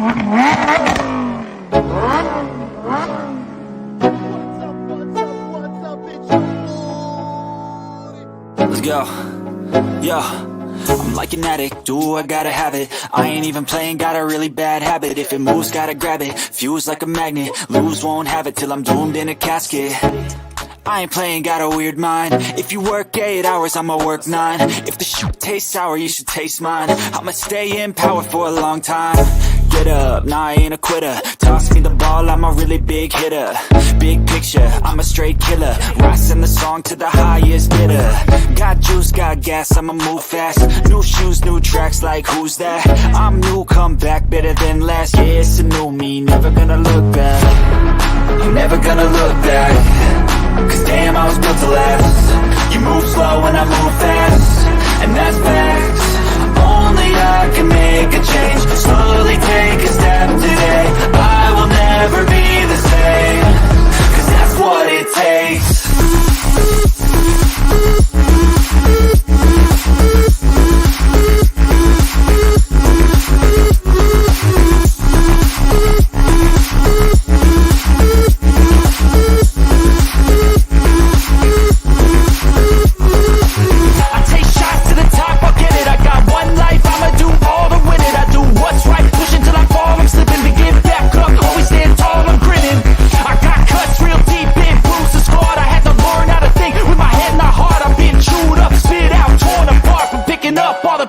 Let's go. Yo, I'm like an addict, do I gotta have it. I ain't even playing, got a really bad habit. If it moves, gotta grab it, fuse like a magnet. Lose, won't have it till I'm doomed in a casket. I ain't playing, got a weird mind. If you work 8 hours, I'ma work 9. If the shoot tastes sour, you should taste mine. I'ma stay in power for a long time. Get up, nah, I ain't a quitter. Toss me the ball, I'm a really big hitter. Big picture, I'm a straight killer. Rising the song to the highest bidder. Got juice, got gas, I'ma move fast. New shoes, new tracks, like who's that? I'm new, come back, better than last. Yeah, it's a new me, never gonna look back. I'm never gonna look back. Cause damn, I was built to last. You move slow and I move fast, and that's facts. Only I can make a change. Slowly take a step today. I will never be the same. Cause that's what it takes.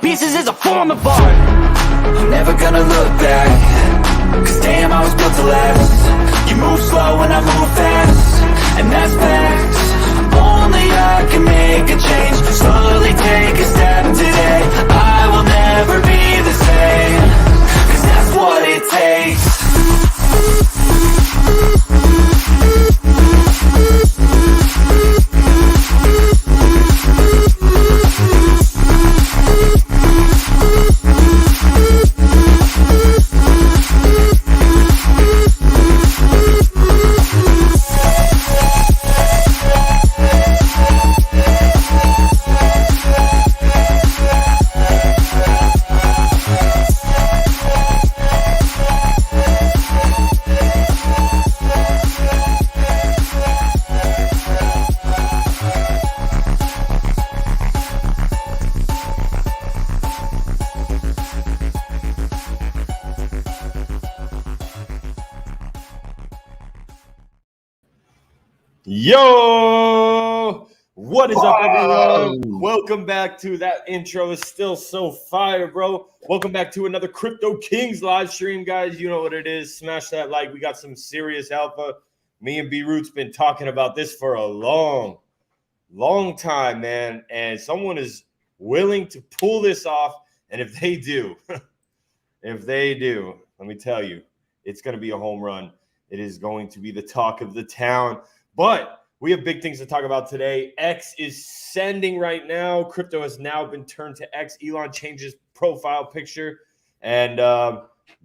Pieces is a form of art. I'm never gonna look back. Cause damn, I was built to last. You move slow and I move fast, and that's facts. Only I can make a change. Slowly take a step today. I will never be the same. Cause that's what it takes. Yo, what is up, everyone? Welcome back to that intro. Is still so fire, bro. Welcome back to another Crypto Kings live stream, guys. You know what it is. Smash that like. We got some serious alpha. Me and B Root's been talking about this for a long time, man. And someone is willing to pull this off. And if they do, let me tell you, it's going to be a home run. It is going to be the talk of the town. But we have big things to talk about today. X is sending right now. Crypto has now been turned to X. Elon changed his profile picture. And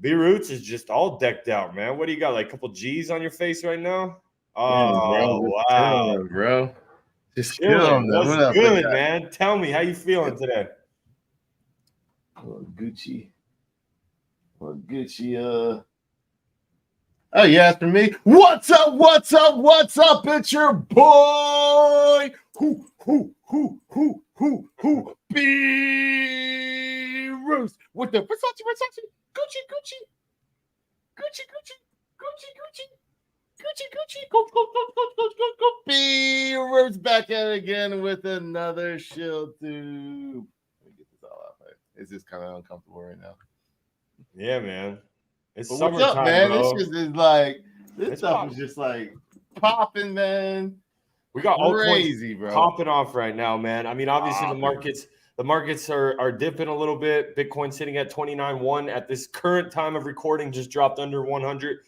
B Roots is just all decked out, man. What do you got? Like a couple G's on your face right now? Oh, wow. Bro. Just chilling. What's good, man? Tell me, how you feeling today? Gucci. Oh, yeah, for me. What's up? It's your boy. B Roots with the Versace. Gucci. Go. B Roots back at it again with another shield tube. Let me get this all out. It's just kind of uncomfortable right now. Yeah, man. It's but summertime, what's up, man? bro. This is like this stuff is just like popping, man. We got crazy, bro. Popping off right now, man. I mean, obviously the markets are dipping a little bit. Bitcoin sitting at 29.1 at this current time of recording, just dropped under 100.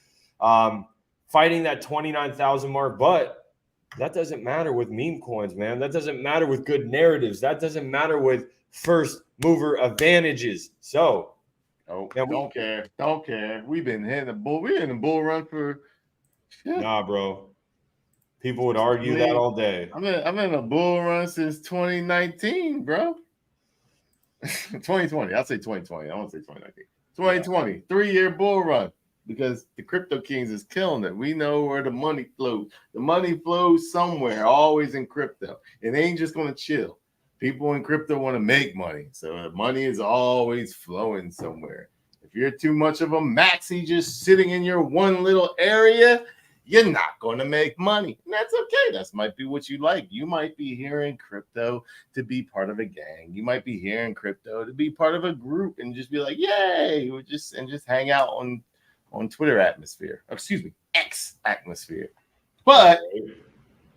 Fighting that 29,000 mark, but that doesn't matter with meme coins, man. That doesn't matter with good narratives. That doesn't matter with first mover advantages. So don't care. We've been hitting the bull. We're in the bull run for shit. Nah, bro. People would argue that all day. I'm in a bull run since 2019, bro. 2020. I'll say 2020. I won't say 2019. 2020, 3-year bull run. Because the Crypto Kings is killing it. We know where the money flows. The money flows somewhere, always in crypto. It ain't just going to chill. People in crypto want to make money. So the money is always flowing somewhere. If you're too much of a maxi just sitting in your one little area, you're not going to make money. And that's okay. That might be what you like. You might be here in crypto to be part of a gang. You might be here in crypto to be part of a group and just be like, yay, just hang out on Twitter atmosphere. Excuse me, X atmosphere. But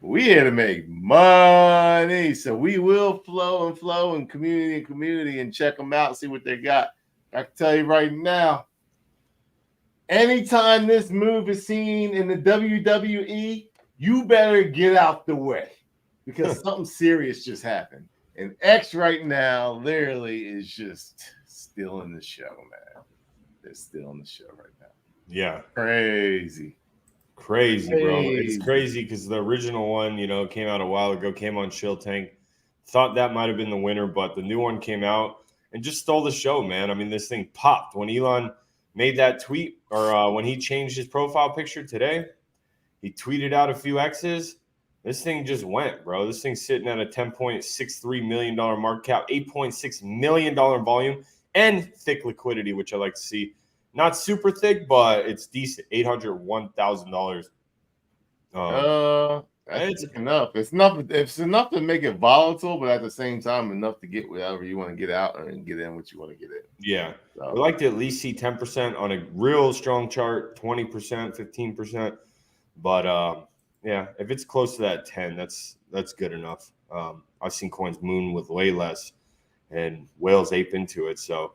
we here to make money. So we will flow and community and check them out, see what they got. I can tell you right now, anytime this move is seen in the WWE, you better get out the way because something serious just happened. And X right now literally is just still in the show, man. They're still in the show right now. Yeah. Crazy, bro. It's crazy because the original one, came out a while ago, came on Shill Tank. Thought that might have been the winner, but the new one came out and just stole the show, man. I mean, this thing popped. When Elon made that tweet or when he changed his profile picture today, he tweeted out a few X's. This thing just went, bro. This thing's sitting at a $10.63 million market cap, $8.6 million volume, and thick liquidity, which I like to see. Not super thick, but it's decent. $801,000. That's enough. It's enough to make it volatile, but at the same time, enough to get whatever you want to get out and get in what you want to get in. Yeah. So, we like to at least see 10% on a real strong chart, 20%, 15%. But yeah, if it's close to that 10, that's good enough. I've seen coins moon with way less, and whales ape into it. So.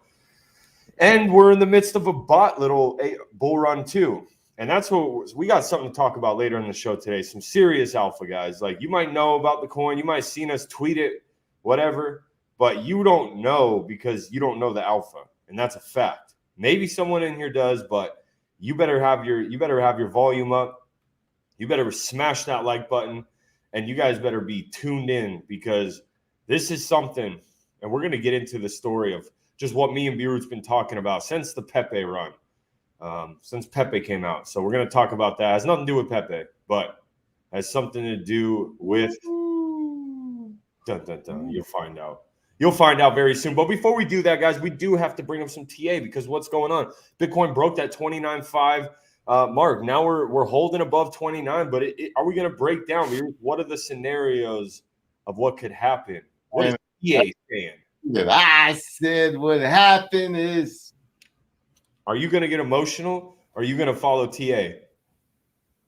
And we're in the midst of a little bull run too. And that's what we got something to talk about later in the show today. Some serious alpha guys. Like you might know about the coin. You might have seen us tweet it, whatever. But you don't know because you don't know the alpha. And that's a fact. Maybe someone in here does, but you better have your volume up. You better smash that like button. And you guys better be tuned in because this is something. And we're going to get into the story of just what me and B-Root's been talking about since the Pepe run, since Pepe came out. So we're going to talk about that. It has nothing to do with Pepe, but has something to do with dun, dun, dun. You'll find out. You'll find out very soon. But before we do that, guys, we do have to bring up some TA because what's going on? Bitcoin broke that 29.5 mark. Now we're holding above 29, but are we going to break down? What are the scenarios of what could happen? What is TA saying? That I said what happened is. Are you going to get emotional or are you going to follow TA?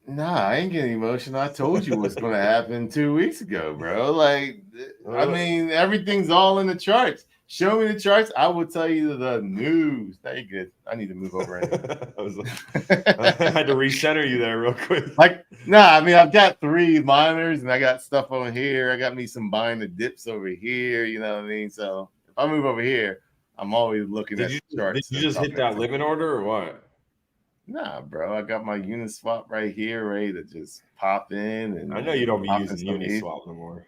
Nah, I ain't getting emotional. I told you what's going to happen 2 weeks ago, bro. Like, I mean, everything's all in the charts. Show me the charts. I will tell you the news. Now you're good. I need to move over. I had to recenter you there real quick. I mean, I've got 3 monitors and I got stuff over here. I got me some buying the dips over here. You know what I mean? So if I move over here, I'm always looking at the charts. Did you just hit that limit order or what? Nah, bro. I got my Uniswap right here, ready to just pop in. And I know you don't be using Uniswap no more.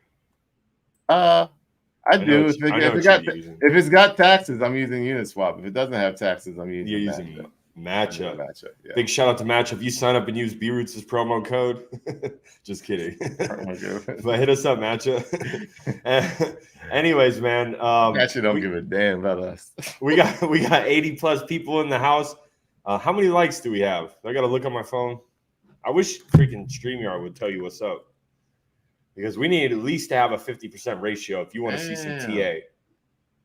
I do. If it's got taxes, I'm using Uniswap. If it doesn't have taxes, I'm using Matchup. Yeah. Big shout out to Matchup. You sign up and use B-Roots' promo code. Just kidding. But hit us up, Matchup. Anyways, man. Matchup don't give a damn about us. we got 80 plus people in the house. How many likes do we have? I got to look on my phone. I wish freaking StreamYard would tell you what's up. Because we need at least to have a 50% ratio if you want to see some TA.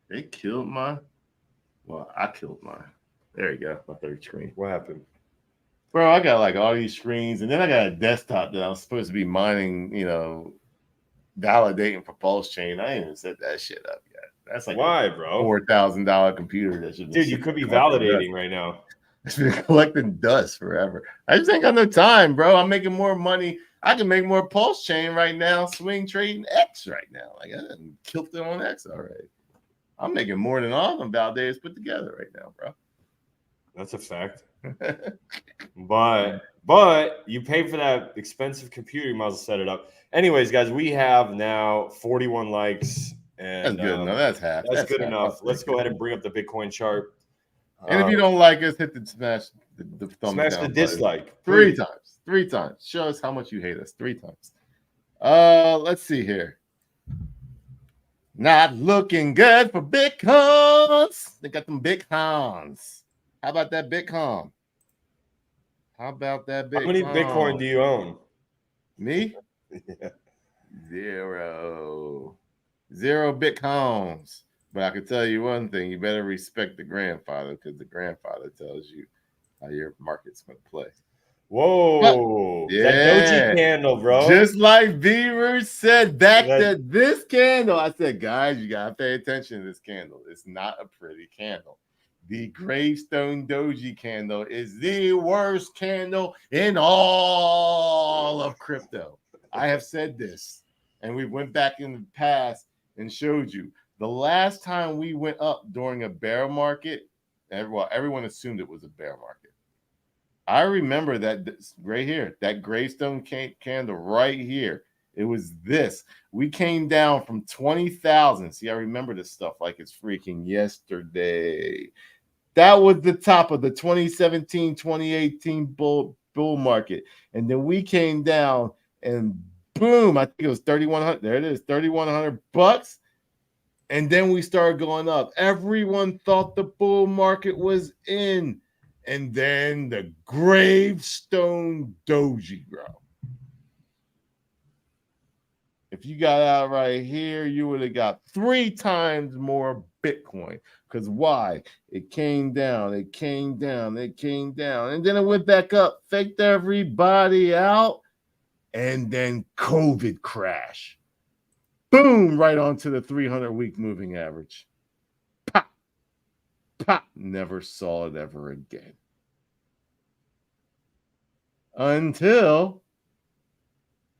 They killed mine. Well, I killed mine. There you go, my third screen. What happened? Bro, I got like all these screens, and then I got a desktop that I'm supposed to be mining, validating for PulseChain. I ain't even set that shit up yet. That's like why, bro? $4,000 computer that should. Dude, you could be validating right now. It's been collecting dust forever. I just ain't got no time, bro. I'm making more money. I can make more PulseChain right now, swing trading X right now. Like I done killed them on X already. I'm making more than all of them validators put together right now, bro. That's a fact. But you pay for that expensive computer, you might as well set it up. Anyways, guys, we have now 41 likes. And that's good enough. That's half. That's good enough. Let's go ahead and bring up the Bitcoin chart. And if you don't like us, hit the smash the thumbs Smash down the button. dislike. Three Please. times. 3 times. Show us how much you hate us. 3 times. Let's see here. Not looking good for Bitcoins. They got them Bitcoins. How about that Bitcoin? How about that Bitcoin? How many Bitcoin do you own? Me? Yeah. 0. 0 Bitcoins. But I can tell you one thing. You better respect the grandfather because the grandfather tells you how your market's going to play. Whoa. Yeah. That Doji candle, bro. Just like Beaver said back to this candle. I said, guys, you got to pay attention to this candle. It's not a pretty candle. The Gravestone Doji candle is the worst candle in all of crypto. I have said this, and we went back in the past and showed you. The last time we went up during a bear market, everyone assumed it was a bear market. I remember that right here, that Gravestone candle right here. It was this. We came down from 20,000. See, I remember this stuff like it's freaking yesterday. That was the top of the 2017, 2018 bull market. And then we came down and boom, I think it was 3,100. There it is, 3,100 bucks. And then we started going up. Everyone thought the bull market was in. And then the Gravestone Doji, bro. If you got out right here, you would have got 3 times more Bitcoin. Because why? It came down, it came down, it came down. And then it went back up, faked everybody out. And then COVID crash. Boom, right onto the 300-week moving average. Pop. Pop. Never saw it ever again. Until,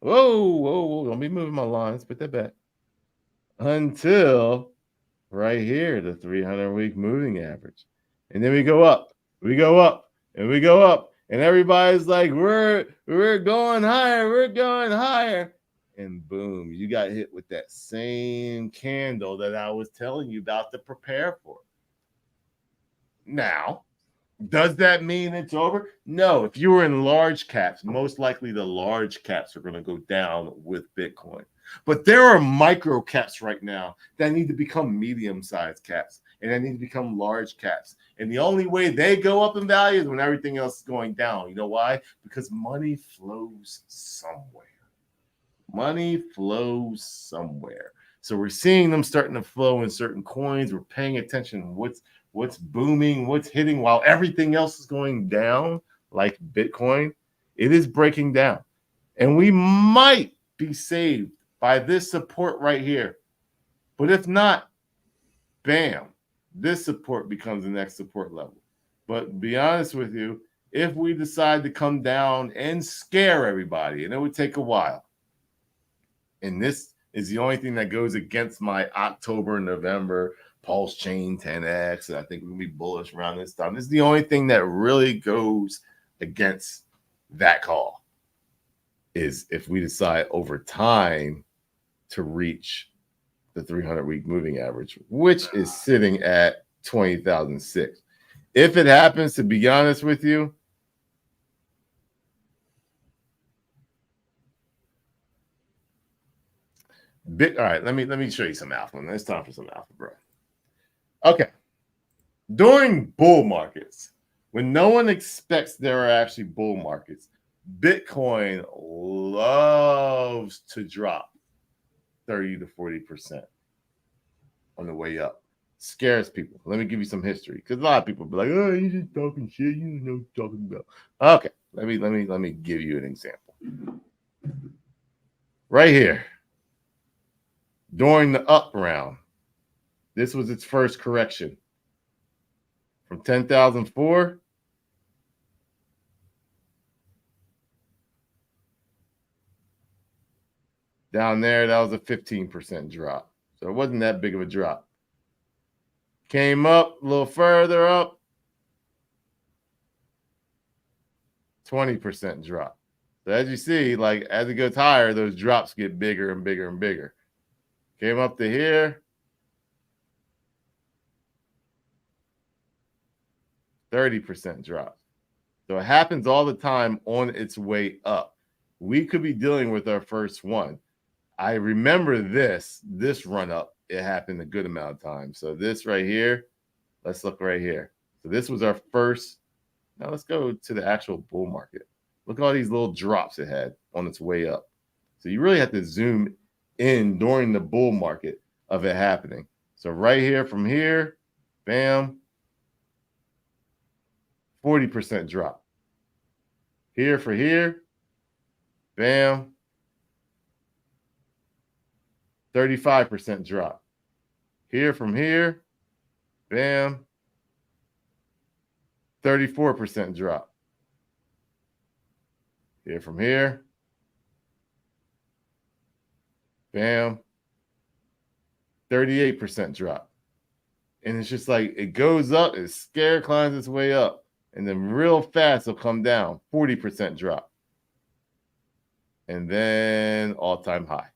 whoa, don't be moving my lines. Put that back. Until right here, the 300-week moving average. And then we go up, and we go up. And everybody's like, we're going higher, we're going higher. And boom, you got hit with that same candle that I was telling you about to prepare for. Now, does that mean it's over? No. If you were in large caps, most likely the large caps are going to go down with Bitcoin. But there are micro caps right now that need to become medium-sized caps, and they need to become large caps. And the only way they go up in value is when everything else is going down. You know why? Because money flows somewhere. Money flows somewhere. So we're seeing them starting to flow in certain coins. We're paying attention to what's booming, what's hitting while everything else is going down, like Bitcoin. It is breaking down. And we might be saved by this support right here. But if not, bam, this support becomes the next support level. But to be honest with you, if we decide to come down and scare everybody, and it would take a while, and this is the only thing that goes against my October, November PulseChain 10X, and I think we're going to be bullish around this time. This is the only thing that really goes against that call, is if we decide over time to reach the 300-week moving average, which is sitting at 20,006. If it happens, to be honest with you, all right, let me show you some alpha. It's time for some alpha, bro. Okay. During bull markets, when no one expects there are actually bull markets, Bitcoin loves to drop 30 to 40% on the way up. Scares people. Let me give you some history, because a lot of people be like, "Oh, you just talking shit. You know what you're talking about." Okay, let me give you an example. Right here, during the up round, this was its first correction from 10,004 down there. That was a 15% drop. So it wasn't that big of a drop. Came up a little further up, 20% drop. So as you see, like as it goes higher, those drops get bigger and bigger and bigger. Came up to here. 30% drop. So it happens all the time on its way up. We could be dealing with our first one. I remember this run up. It happened a good amount of times. So this right here, let's look right here. So this was our first. Now let's go to the actual bull market. Look at all these little drops it had on its way up. So you really have to zoom in during the bull market of it happening. So right here from here, bam, 40% drop. Here for here, bam, 35% drop. Here from here, bam, 34% drop. Here from here, bam, 38% drop. And it's just like it goes up, it scare climbs its way up, and then real fast it'll come down, 40% drop. And then all-time high.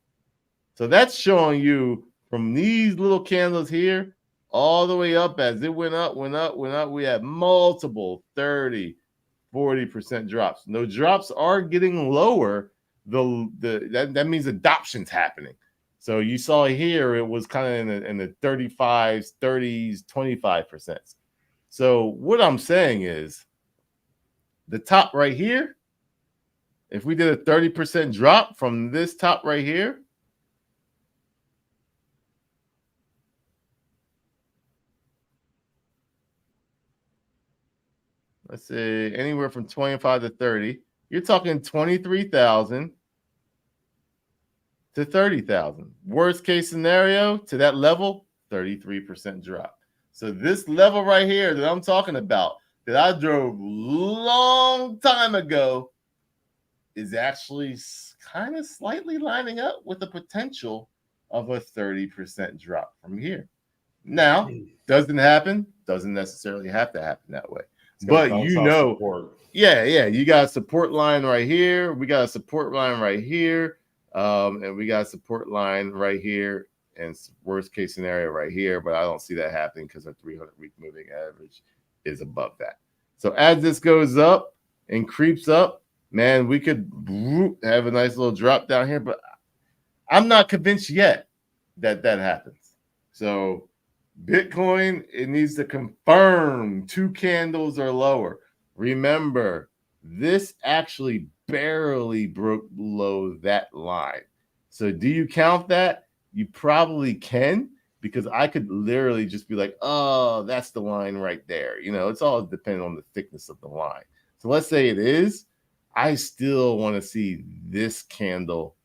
So that's showing you from these little candles here all the way up as it went up. We had multiple 30, 40% drops. And those drops are getting lower. That means adoption's happening. So you saw here it was kind of in the 35s, 30s, 25%. So what I'm saying is the top right here, if we did a 30% drop from this top right here, let's say anywhere from 25 to 30, you're talking 23,000 to 30,000. Worst case scenario to that level, 33% drop. So this level right here that I'm talking about, that I drove long time ago, is actually kind of slightly lining up with the potential of a 30% drop from here. Now, doesn't happen, doesn't necessarily have to happen that way. But you know, support. Yeah, you got a support line right here. We got a support line right here. And we got a support line right here. And worst case scenario right here. But I don't see that happening because our 300-week moving average is above that. So as this goes up and creeps up, man, we could have a nice little drop down here. But I'm not convinced yet that happens. So Bitcoin, it needs to confirm 2 candles or lower. Remember, this actually barely broke below that line. So do you count that? You probably can, because I could literally just be like, oh, that's the line right there. You know, it's all dependent on the thickness of the line. So let's say it is. I still want to see this candle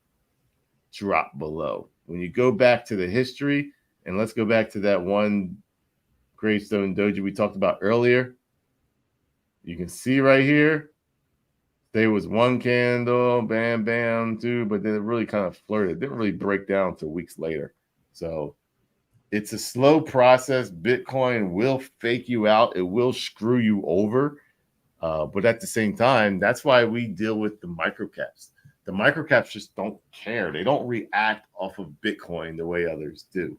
drop below. When you go back to the history, and let's go back to that one gravestone doji we talked about earlier. You can see right here, there was one candle, bam, bam, 2, but then it really kind of flirted. It didn't really break down until weeks later. So it's a slow process. Bitcoin will fake you out. It will screw you over. But at the same time, that's why we deal with the microcaps. The microcaps just don't care. They don't react off of Bitcoin the way others do.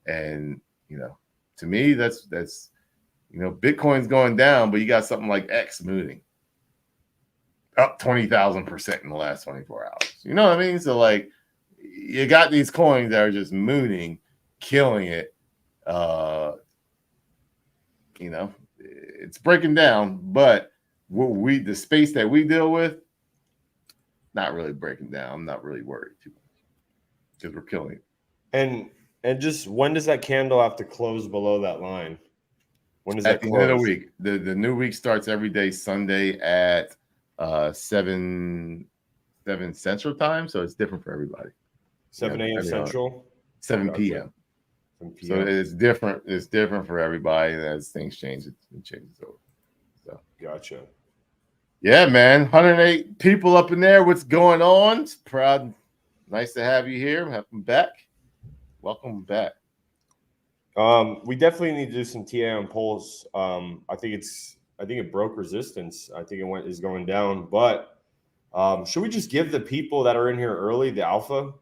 And, you know, to me, that's you know, Bitcoin's going down, but you got something like X mooning up 20,000% in the last 24 hours. You know what I mean? So, like, you got these coins that are just mooning, killing it. You know, it's breaking down, but the space that we deal with, not really breaking down. I'm not really worried too much because we're killing it. And just when does that candle have to close below that line? When does at that the close? end of the week? The new week starts every day Sunday at 7 Central Time, so it's different for everybody. 7 a.m. Central, 7 p.m. 7 p.m. So it's different. It's different for everybody. And as things change, it changes over. So gotcha. Yeah, man. 108 people up in there. What's going on? It's proud. Nice to have you here. Welcome back. Welcome back. We definitely need to do some TA on Pulse. I think it broke resistance. I think is going down. But should we just give the people that are in here early the alpha?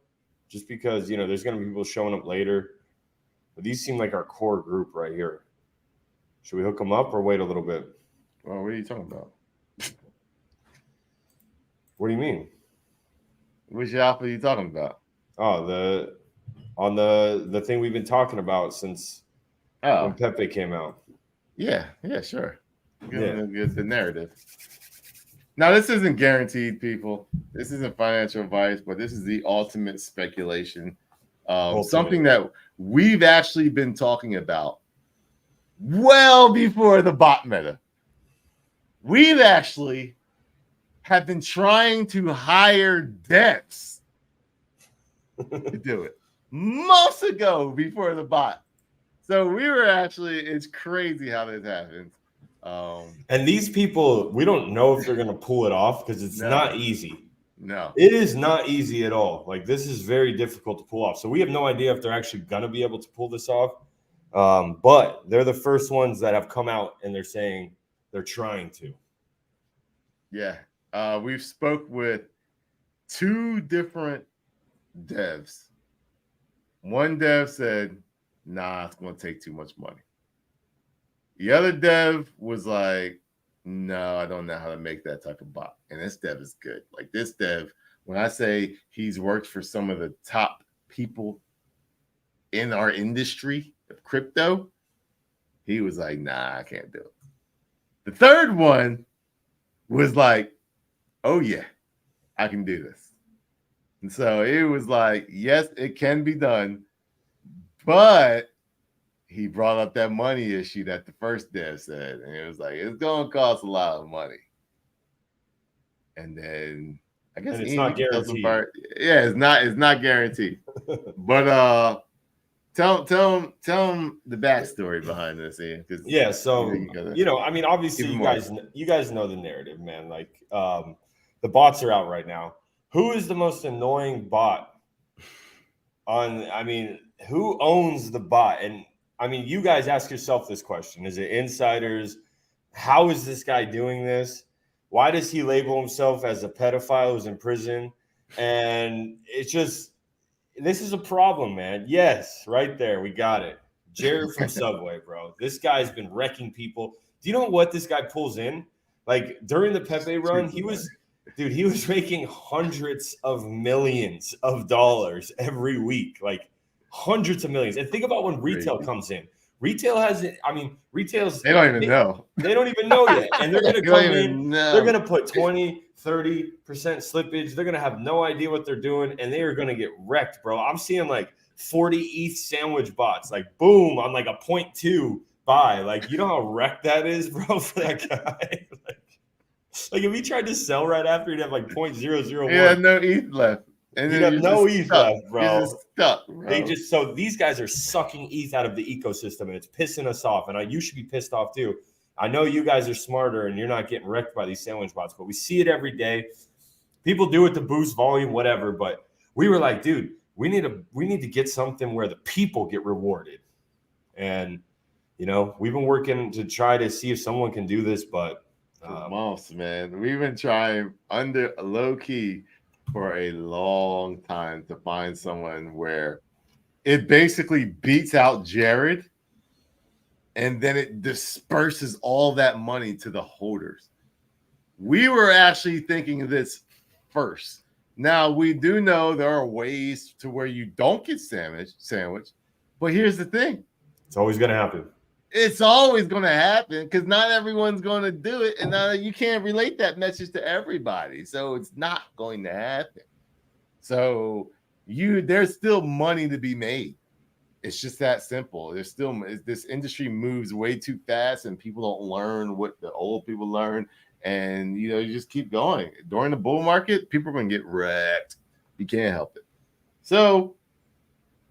Just because, you know, there's going to be people showing up later. But these seem like our core group right here. Should we hook them up or wait a little bit? Well, what are you talking about? What do you mean? Which alpha are you talking about? Oh, the thing we've been talking about since when Pepe came out. Yeah, sure. Yeah. The narrative. Now, this isn't guaranteed, people. This isn't financial advice, but this is the ultimate speculation. Something that we've actually been talking about well before the bot meta. We've actually have been trying to hire devs to do it months ago before the bot. So we were actually, it's crazy how this happens. And these people, we don't know if they're going to pull it off because it's not easy. No, it is not easy at all. Like, this is very difficult to pull off. So we have no idea if they're actually going to be able to pull this off. But they're the first ones that have come out and they're saying they're trying to. Yeah. We've spoke with 2 different devs. One dev said, nah, it's going to take too much money. The other dev was like, no, I don't know how to make that type of bot. And this dev is good. Like, this dev, when I say he's worked for some of the top people in our industry of crypto, he was like, nah, I can't do it. The third one was like, oh yeah, I can do this. And so it was like, yes, it can be done, but he brought up that money issue that the first dev said, and it was like, it's going to cost a lot of money. And then I guess it's not guaranteed. Yeah, it's not guaranteed. But tell them the backstory behind this, Ian. Yeah, so I mean, obviously you guys know the narrative, man. Like, the bots are out right now. Who is the most annoying bot who owns the bot? And I mean, you guys ask yourself this question. Is it insiders? How is this guy doing this? Why does he label himself as a pedophile who's in prison? And it's just, this is a problem, man. Yes, right there. We got it. Jared from Subway, bro. This guy's been wrecking people. Do you know what this guy pulls in? Like, during the Pepe run, he was making hundreds of millions of dollars every week. Like, hundreds of millions. And think about when retail comes in. Retail's they don't even know. They don't even know yet. And they're going to come in. They're going to put 20, 30% slippage. They're going to have no idea what they're doing. And they are going to get wrecked, bro. I'm seeing like 40 ETH sandwich bots. Like, boom, on like a 0.2 buy. Like, you know how wrecked that is, bro, for that guy? Like, if he tried to sell right after, he'd have like 0.001. Yeah, no ETH left. And you have no ETH left, bro. You're just stuck, bro. So these guys are sucking ETH out of the ecosystem, and it's pissing us off. And you should be pissed off too. I know you guys are smarter, and you're not getting wrecked by these sandwich bots, but we see it every day. People do it to boost volume, whatever. But we were like, dude, we need to get something where the people get rewarded. And we've been working to try to see if someone can do this, but months, man. We've been trying under low key for a long time to find someone where it basically beats out Jared and then it disperses all that money to the holders. We were actually thinking of this first. Now, we do know there are ways to where you don't get sandwich, but here's the thing. It's always going to happen. It's always going to happen because not everyone's going to do it. And you can't relate that message to everybody. So it's not going to happen. So there's still money to be made. It's just that simple. This industry moves way too fast and people don't learn what the old people learn. And, you just keep going. During the bull market, people are going to get wrecked. You can't help it. So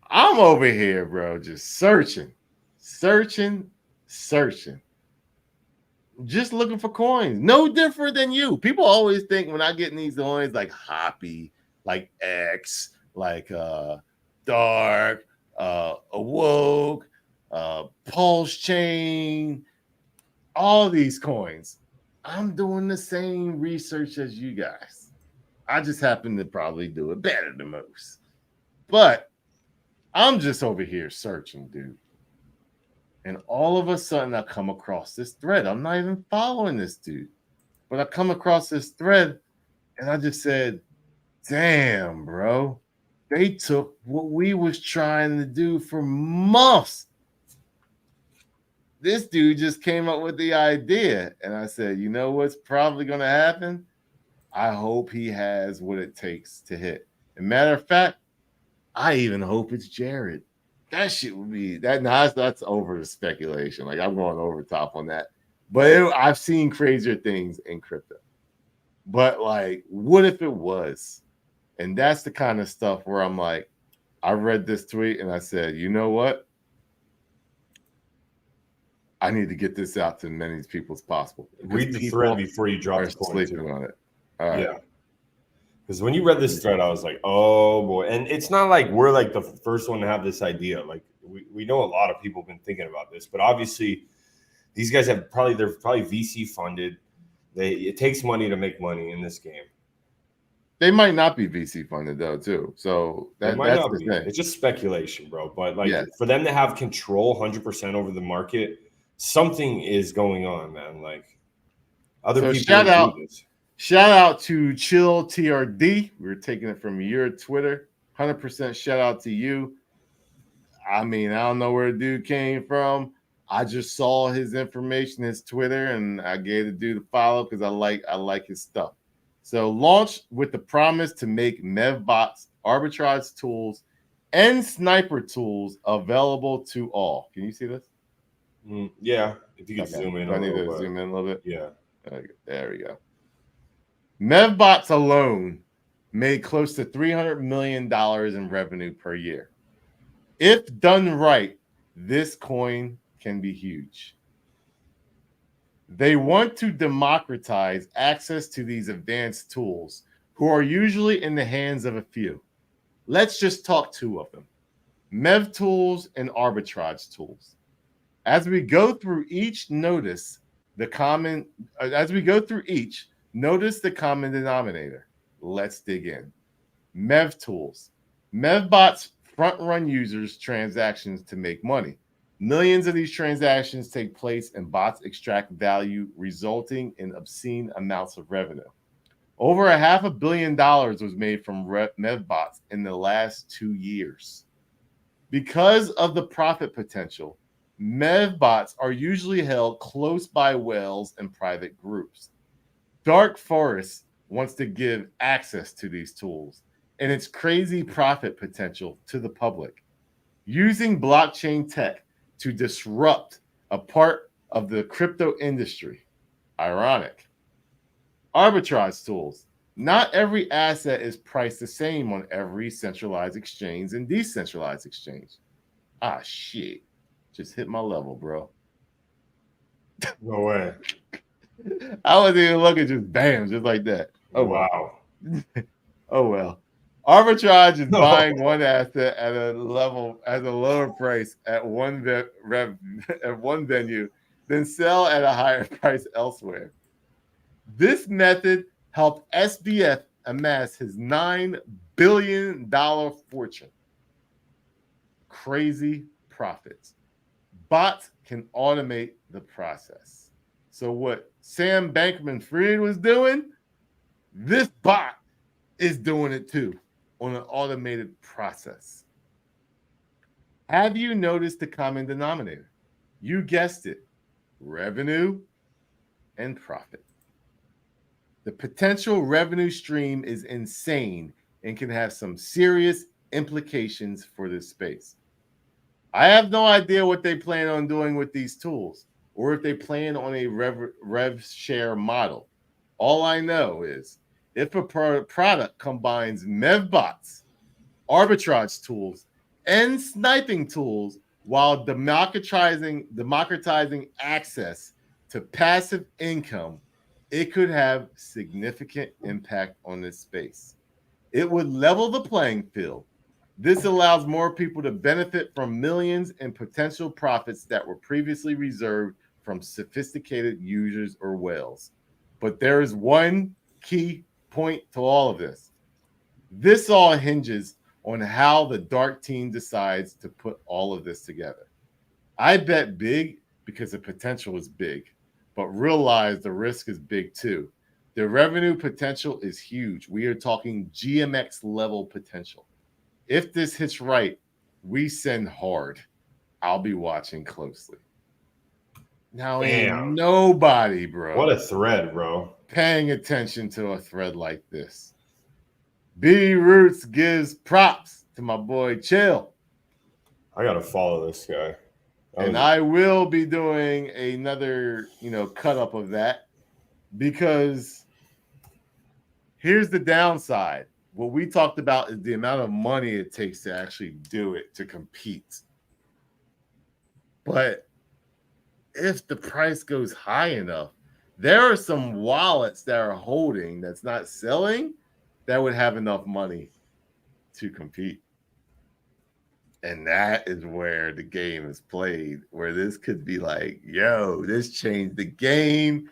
I'm over here, bro, just searching. Just looking for coins. No different than you. People always think when I get in these coins like Hoppy, like X, like Dark, Awoke, PulseChain, all these coins. I'm doing the same research as you guys. I just happen to probably do it better than most. But I'm just over here searching, dude. And all of a sudden, I come across this thread. I'm not even following this dude, but I come across this thread, and I just said, damn, bro. They took what we was trying to do for months. This dude just came up with the idea. And I said, you know what's probably going to happen? I hope he has what it takes to hit. And matter of fact, I even hope it's Jared. That shit would be that. Now that's over the speculation. Like I'm going over top on that. But I've seen crazier things in crypto. But like, what if it was? And that's the kind of stuff where I'm like, I read this tweet and I said, you know what? I need to get this out to as many people as possible. Read the thread before you drop the coin. Sleeping on it. All right. Yeah. Because when you read this thread, I was like, oh boy. And it's not like we're like the first one to have this idea. Like we know a lot of people have been thinking about this, but obviously these guys they're probably VC funded. It takes money to make money in this game. They might not be VC funded though, too. So that's the thing. It's just speculation, bro. But like for them to have control 100% over the market, something is going on, man. Like other people do this. Shout out to Chill TRD. We're taking it from your Twitter. 100% shout out to you. I mean, I don't know where the dude came from. I just saw his information, his Twitter, and I gave the dude a follow because I like his stuff. So launched with the promise to make MEVBots, arbitrage tools, and sniper tools available to all. Can you see this? Yeah. If you can zoom in. I need to zoom in a little bit. Yeah. There we go. MEVBots alone made close to $300 million in revenue per year. If done right, this coin can be huge. They want to democratize access to these advanced tools, who are usually in the hands of a few. Let's just talk two of them: MEV tools and arbitrage tools. As we go through each, notice the common denominator. Let's dig in. MEV tools. MEVBots front-run users' transactions to make money. Millions of these transactions take place and bots extract value, resulting in obscene amounts of revenue. Over $500 million was made from MEVBots in the last 2 years. Because of the profit potential, MEVBots are usually held close by whales and private groups. Dark Forest wants to give access to these tools and its crazy profit potential to the public, using blockchain tech to disrupt a part of the crypto industry. Ironic. Arbitrage tools. Not every asset is priced the same on every centralized exchange and decentralized exchange. Ah, shit. Just hit my level, bro. No way. I wasn't even looking, just bam, just like that. Oh, wow. Oh, well. Arbitrage is buying one asset at a lower price at one venue, then sell at a higher price elsewhere. This method helped SBF amass his $9 billion fortune. Crazy profits. Bots can automate the process. So what Sam Bankman-Fried was doing, this bot is doing it too on an automated process. Have you noticed the common denominator? You guessed it, revenue and profit. The potential revenue stream is insane and can have some serious implications for this space. I have no idea what they plan on doing with these tools or if they plan on a rev share model. All I know is if a product combines MEVBots, arbitrage tools, and sniping tools while democratizing access to passive income, it could have significant impact on this space. It would level the playing field. This allows more people to benefit from millions in potential profits that were previously reserved from sophisticated users or whales. But there is one key point to all of this. This all hinges on how the dark team decides to put all of this together. I bet big because the potential is big, but realize the risk is big too. The revenue potential is huge. We are talking GMX level potential. If this hits right, we send hard. I'll be watching closely. Now ain't nobody, bro. What a thread, bro. Paying attention to a thread like this. B Roots gives props to my boy Chill. I gotta follow this guy. I will be doing another, cut up of that, because here's the downside. What we talked about is the amount of money it takes to actually do it, to compete. But if the price goes high enough, there are some wallets that are holding that's not selling that would have enough money to compete. And that is where the game is played, where this could be like, yo, this changed the game.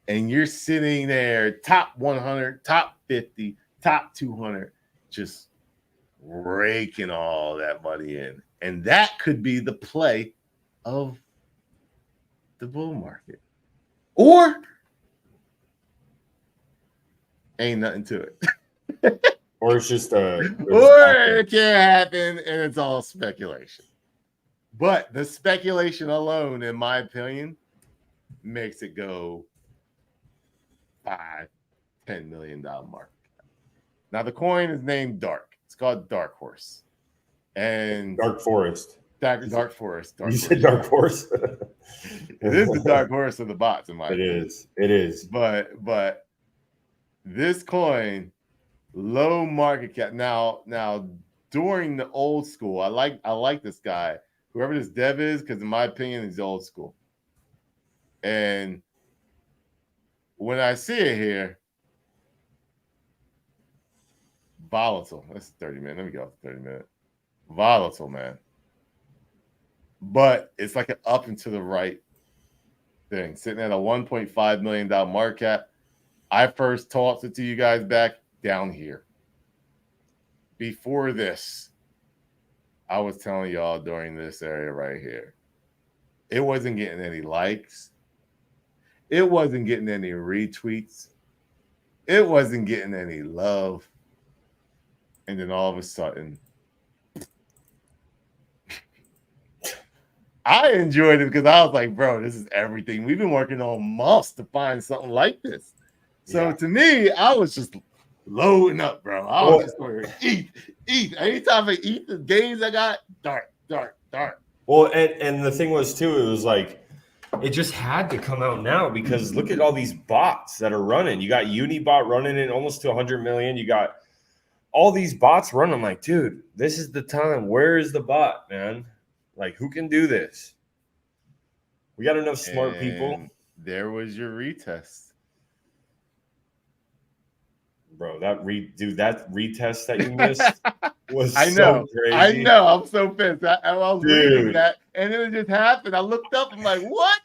And you're sitting there, top 100, top 50, top 200, just raking all that money in. And that could be the play of the bull market. Or ain't nothing to it. Or it's just or it can happen and it's all speculation. But the speculation alone, in my opinion, makes it go $5-10 million market. Now the coin is named Dark. It's called Dark Horse. And Dark Forest. Dark Forest. You said Dark Horse? It is the Dark Horse of the bots, in my opinion. It is. But this coin, low market cap. Now during the old school, I like this guy, whoever this dev is, because in my opinion, he's old school. And when I see it here, volatile. That's 30 minutes. Let me go up to 30 minutes. Volatile, man. But it's like an up and to the right thing, sitting at a $1.5 million market cap. I first talked it to you guys back down here. Before this, I was telling y'all during this area right here, it wasn't getting any likes. It wasn't getting any retweets. It wasn't getting any love. And then all of a sudden, I enjoyed it because I was like, bro, this is everything. We've been working on months to find something like this. So to me, I was just loading up, bro. I was just going to eat. Anytime I eat the games I got, dark. Well, and the thing was, too, it was like, it just had to come out now because look at all these bots that are running. You got Unibot running in almost to 100 million. You got all these bots running. I'm like, dude, this is the time. Where is the bot, man? Like, who can do this? We got enough smart people. There was your retest. Bro, that retest that you missed was so crazy. I know. I'm so pissed. I was reading that, and it just happened. I looked up. I'm like, what?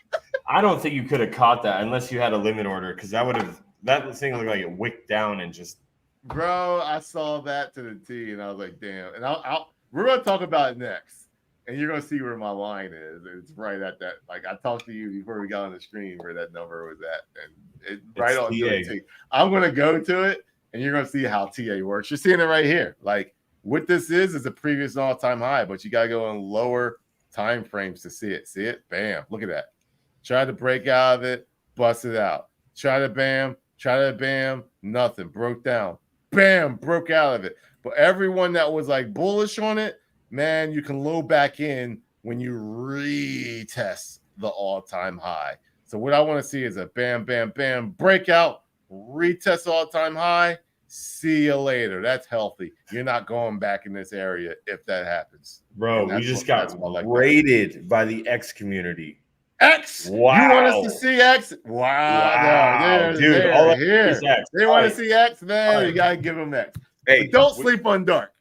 I don't think you could have caught that unless you had a limit order, because that thing looked like it wicked down and just. Bro, I saw that to the T, and I was like, damn. And we're gonna talk about it next, and you're gonna see where my line is. It's right at that. Like I talked to you before we got on the screen where that number was at, and it's right on the T. I'm gonna go to it. And you're going to see how TA works. You're seeing it right here. Like what this is a previous all-time high, but you got to go on lower time frames to see it. See it? Bam. Look at that. Try to break out of it, bust it out. Try to bam, nothing. Broke down. Bam, broke out of it. But everyone that was like bullish on it, man, you can load back in when you retest the all-time high. So what I want to see is a bam, breakout, retest all-time high. See you later. That's healthy. You're not going back in this area if that happens. Bro, we just got raided by the X community. X? Wow. You want us to see X? Wow. No, dude, all here. X. They want to see X, man. You got to give them X. Hey, don't sleep on Dark.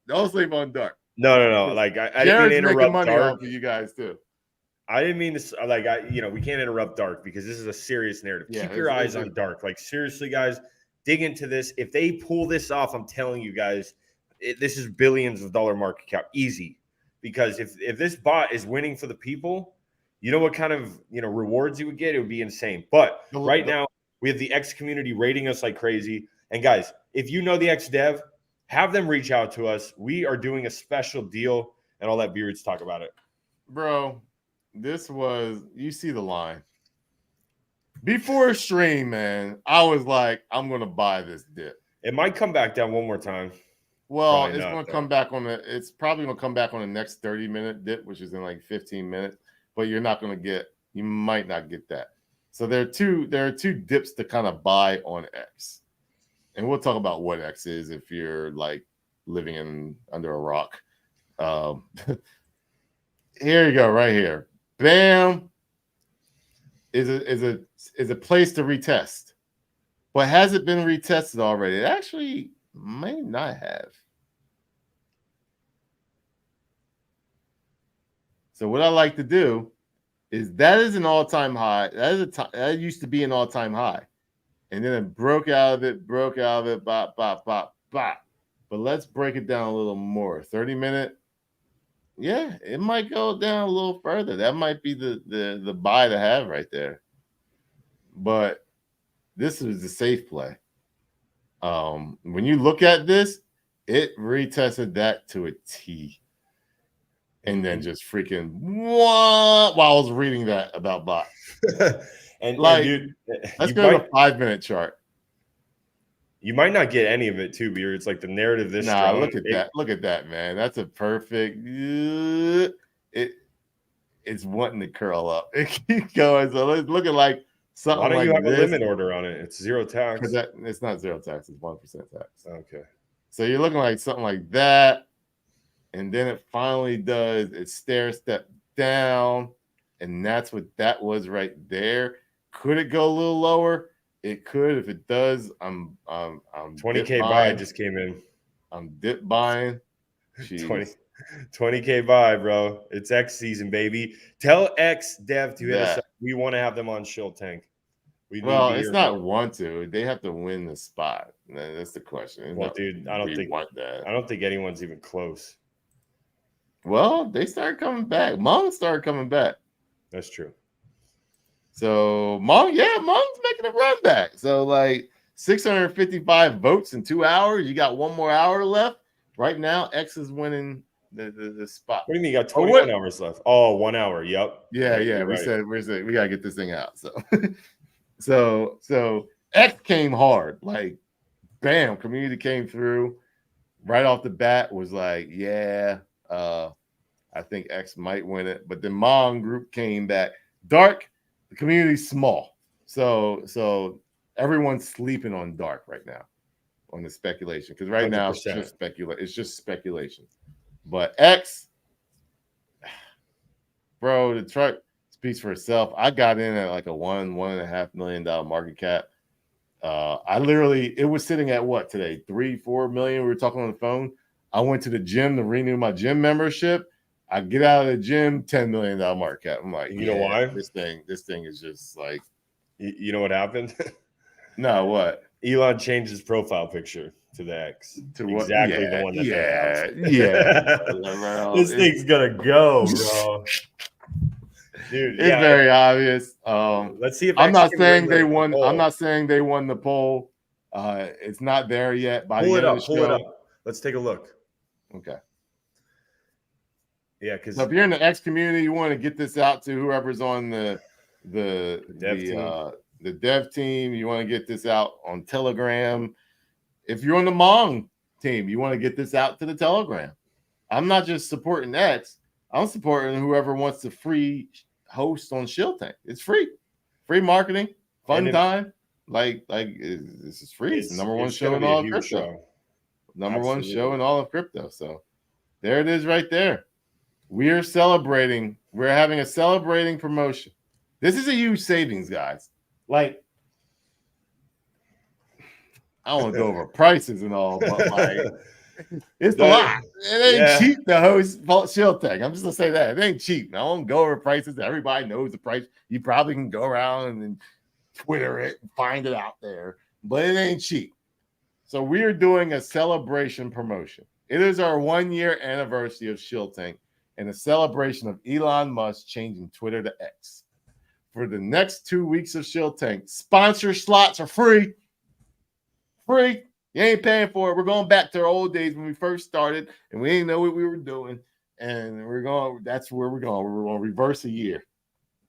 Don't sleep on Dark. No. Like, I didn't mean to interrupt money Dark. For you guys, too. I didn't mean to, we can't interrupt Dark because this is a serious narrative. Yeah, keep your eyes on Dark. Like, seriously, guys, dig into this. If they pull this off, I'm telling you guys, this is billions of dollar market cap. Easy. Because if this bot is winning for the people, you know what kind of rewards you would get? It would be insane. But right now, we have the X community rating us like crazy. And guys, if you know the X dev, have them reach out to us. We are doing a special deal, and I'll let Beards talk about it. Bro, you see the line. Before stream, man, I was like, I'm going to buy this dip. It might come back down one more time. Well, it's going to come back it's probably going to come back on the next 30-minute dip, which is in like 15 minutes, but you might not get that. So there are two dips to kind of buy on X. And we'll talk about what X is if you're like living under a rock. Here you go, right here. Bam is a place to retest. But has it been retested already? It actually may not have. So what I like to do is that is an all-time high. That used to be an all-time high. And then it broke out of it, bop, bop, bop, bop. But let's break it down a little more. 30-minute. Yeah, it might go down a little further. That might be the buy to have right there. But this is the safe play. When you look at this, it retested that to a T. And then just freaking what while I was reading that about bot. and dude, let's go to a 5-minute chart. You might not get any of it too, Beer. It's like the narrative this strong. Look at that. Look at that, man. That's a perfect it's wanting to curl up. It keeps going. So it's looking like something. Why don't you have a limit order on it? It's zero tax. It's not zero tax, it's 1% tax. Okay. So you're looking like something like that. And then it finally does. It stair step down, and that's what that was right there. Could it go a little lower? It could. If it does, I'm 20K buy just came in. I'm dip buying. 20K buy, bro. It's X season, baby. Tell X Dev to hit us up. We want to have them on Shill Tank. It's not want to. They have to win the spot. That's the question. Well, dude, I don't think anyone's even close. Well, they started coming back. Mong started coming back. That's true. So Mong's making a run back. So like 655 votes in 2 hours. You got one more hour left. Right now, X is winning the spot. What do you mean you got 21 hours left? Oh, 1 hour. Yep. Yeah. We said we gotta get this thing out. So so X came hard. Like bam, community came through right off the bat, was like, I think X might win it, but the Mong group came back. Dark, the community's small, so everyone's sleeping on Dark right now on the speculation because right 100%. Now it's just speculation. But X, bro, the truck speaks for itself. I got in at like a $1.5 million market cap. It was sitting at what today? 3-4 million. We were talking on the phone. I went to the gym to renew my gym membership. I get out of the gym, $10 million market cap. I'm like, you know why? This thing is just like, you know what happened? No, what? Elon changed his profile picture to the X. To exactly the one that This thing's gonna go, bro. Dude, it's very obvious. Let's see if I'm not saying they won. I'm not saying they won the poll. It's not there yet. Pull it up. Let's take a look. Okay. Yeah, because if you're in the X community, you want to get this out to whoever's on the dev team. You want to get this out on Telegram. If you're on the Mong team, you want to get this out to the Telegram. I'm not just supporting X. I'm supporting whoever wants to free host on Shill Tank. It's free marketing, fun time. Like this is free. It's the number one show in all of crypto. Number one show in all of crypto. So there it is right there. We're celebrating. We're having a celebrating promotion. This is a huge savings, guys. Like, I don't want to go over prices and all, but like, it's a lot. It ain't cheap to host Shill Tank. I'm just gonna say that it ain't cheap. I won't go over prices. Everybody knows the price. You probably can go around and Twitter it and find it out there, but it ain't cheap. So we're doing a celebration promotion. It is our 1-year anniversary of Shill Tank, and a celebration of Elon Musk changing Twitter to X. For the next 2 weeks of Shill Tank, sponsor slots are free. Free. You ain't paying for it. We're going back to our old days when we first started and we didn't know what we were doing. And that's where we're going. We're going to reverse a year.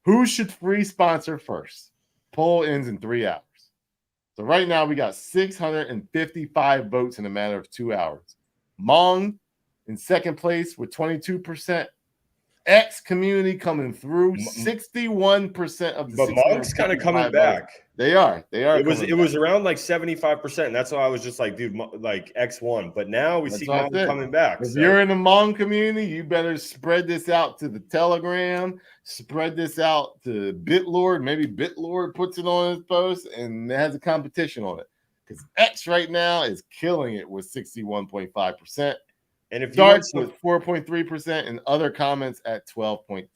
Who should free sponsor first? Poll ends in 3 hours. So right now we got 655 votes in a matter of 2 hours. Mong in second place with 22%. X community coming through 61% of the. But Mong's kind of coming back. They are. It was around like 75%. That's why I was just like, dude, like X1. But now we see Mong coming back. If you're in the Mong community, you better spread this out to the Telegram, spread this out to BitLord. Maybe BitLord puts it on his post and has a competition on it. Because X right now is killing it with 61.5%. And if starts with 4.3% and other comments at 12.2%.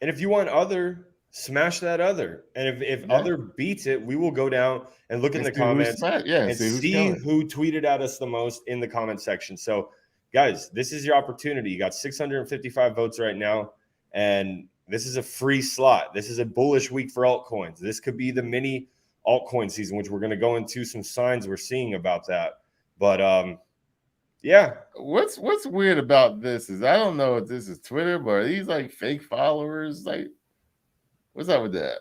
And if you want other, smash that other. And if other beats it, we will go down and look in the comments and see who tweeted at us the most in the comment section. So, guys, this is your opportunity. You got 655 votes right now, and this is a free slot. This is a bullish week for altcoins. This could be the mini altcoin season, which we're going to go into some signs we're seeing about that. But yeah. What's weird about this is I don't know if this is Twitter, but are these like fake followers? Like, what's up with that?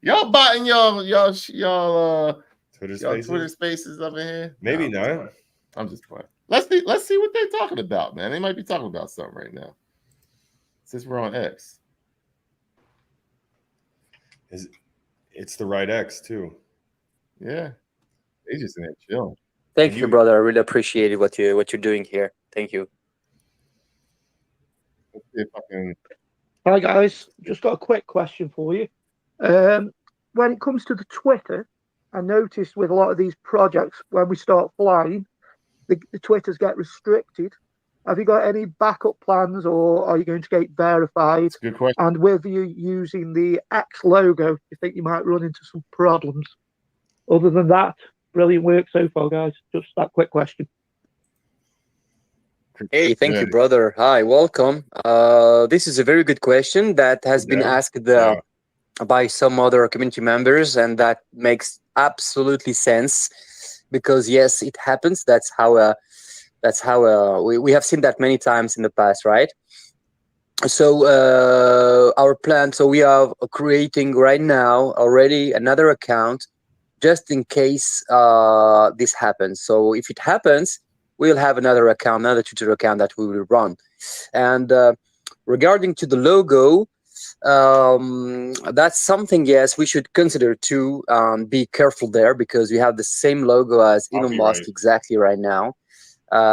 Y'all botting y'all Twitter spaces up in here? Maybe not. I'm just playing. Let's see what they're talking about, man. They might be talking about something right now. Since we're on X. It's the right X too. Yeah. They just in there chilling. Thank you, brother. I really appreciate what you're doing here. Thank you. Let's see if I can... Hi guys, just got a quick question for you. When it comes to the Twitter, I noticed with a lot of these projects, when we start flying, the Twitters get restricted. Have you got any backup plans, or are you going to get verified? That's a good question. And with you using the X logo, do you think you might run into some problems? Other than that, brilliant work so far, guys. Just that quick question. Hey, thank you, brother. Hi, welcome. This is a very good question that has been asked by some other community members, and that makes absolutely sense because yes, it happens. That's how we have seen that many times in the past, right? So our plan. So we are creating right now already another account, just in case this happens. So if it happens, we'll have another account, another Twitter account that we will run. And regarding to the logo, that's something, yes, we should consider to be careful there, because we have the same logo as Elon Musk exactly right now,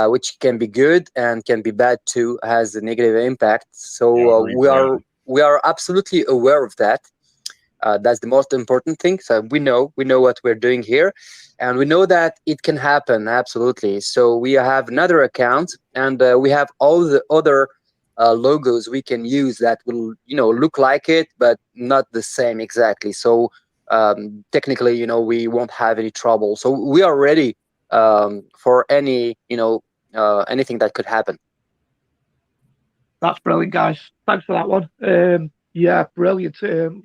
which can be good and can be bad too, has a negative impact. So we are absolutely aware of that. That's the most important thing. So we know what we're doing here, and we know that it can happen. Absolutely. So we have another account, and we have all the other logos we can use that will, look like it, but not the same exactly. So technically, we won't have any trouble. So we are ready for any, anything that could happen. That's brilliant, guys. Thanks for that one. Yeah, brilliant.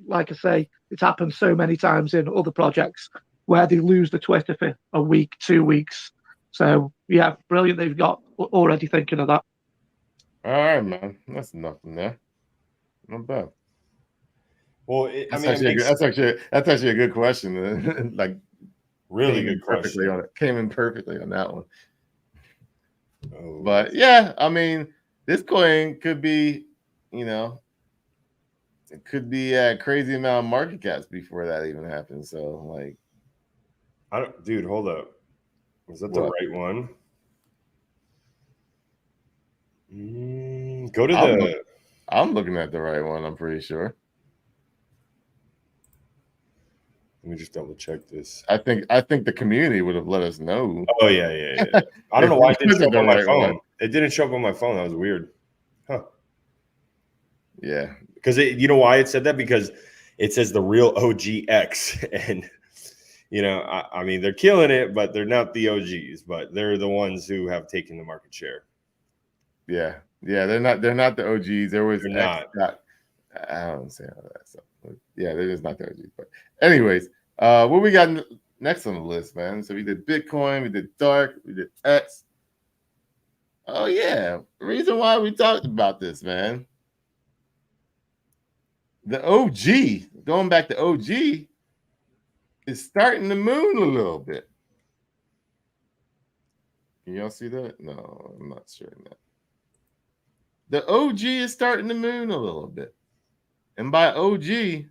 Like I say, it's happened so many times in other projects where they lose the Twitter for a week, 2 weeks. So, yeah, brilliant. They've got already thinking of that. All right, man. That's nothing there. Not bad. Well, that's actually a good question. Like, really good question. Came in perfectly on that one. Oh. But yeah, I mean, this coin could be, it could be a crazy amount of market caps before that even happens. So, like, dude, hold up. Was that the right one? Go to I'm looking at the right one. I'm pretty sure. Let me just double check this. I think the community would have let us know. Oh yeah. I don't know why it didn't show up on my phone. It didn't show up on my phone. That was weird. Huh. Yeah. Because you know why it said that? Because it says the real OGX, and I mean, they're killing it, but they're not the OGs, but they're the ones who have taken the market share. Yeah, they're not the OGs. There was They're not. I don't say all that stuff. Yeah, they're just not the OGs. But anyways, what we got next on the list, man? So we did Bitcoin, we did Dark, we did X. Oh yeah, the reason why we talked about this, man. The OG, going back to OG, is starting to moon a little bit. Can y'all see that? No, I'm not sure that. The OG is starting to moon a little bit. And by OG,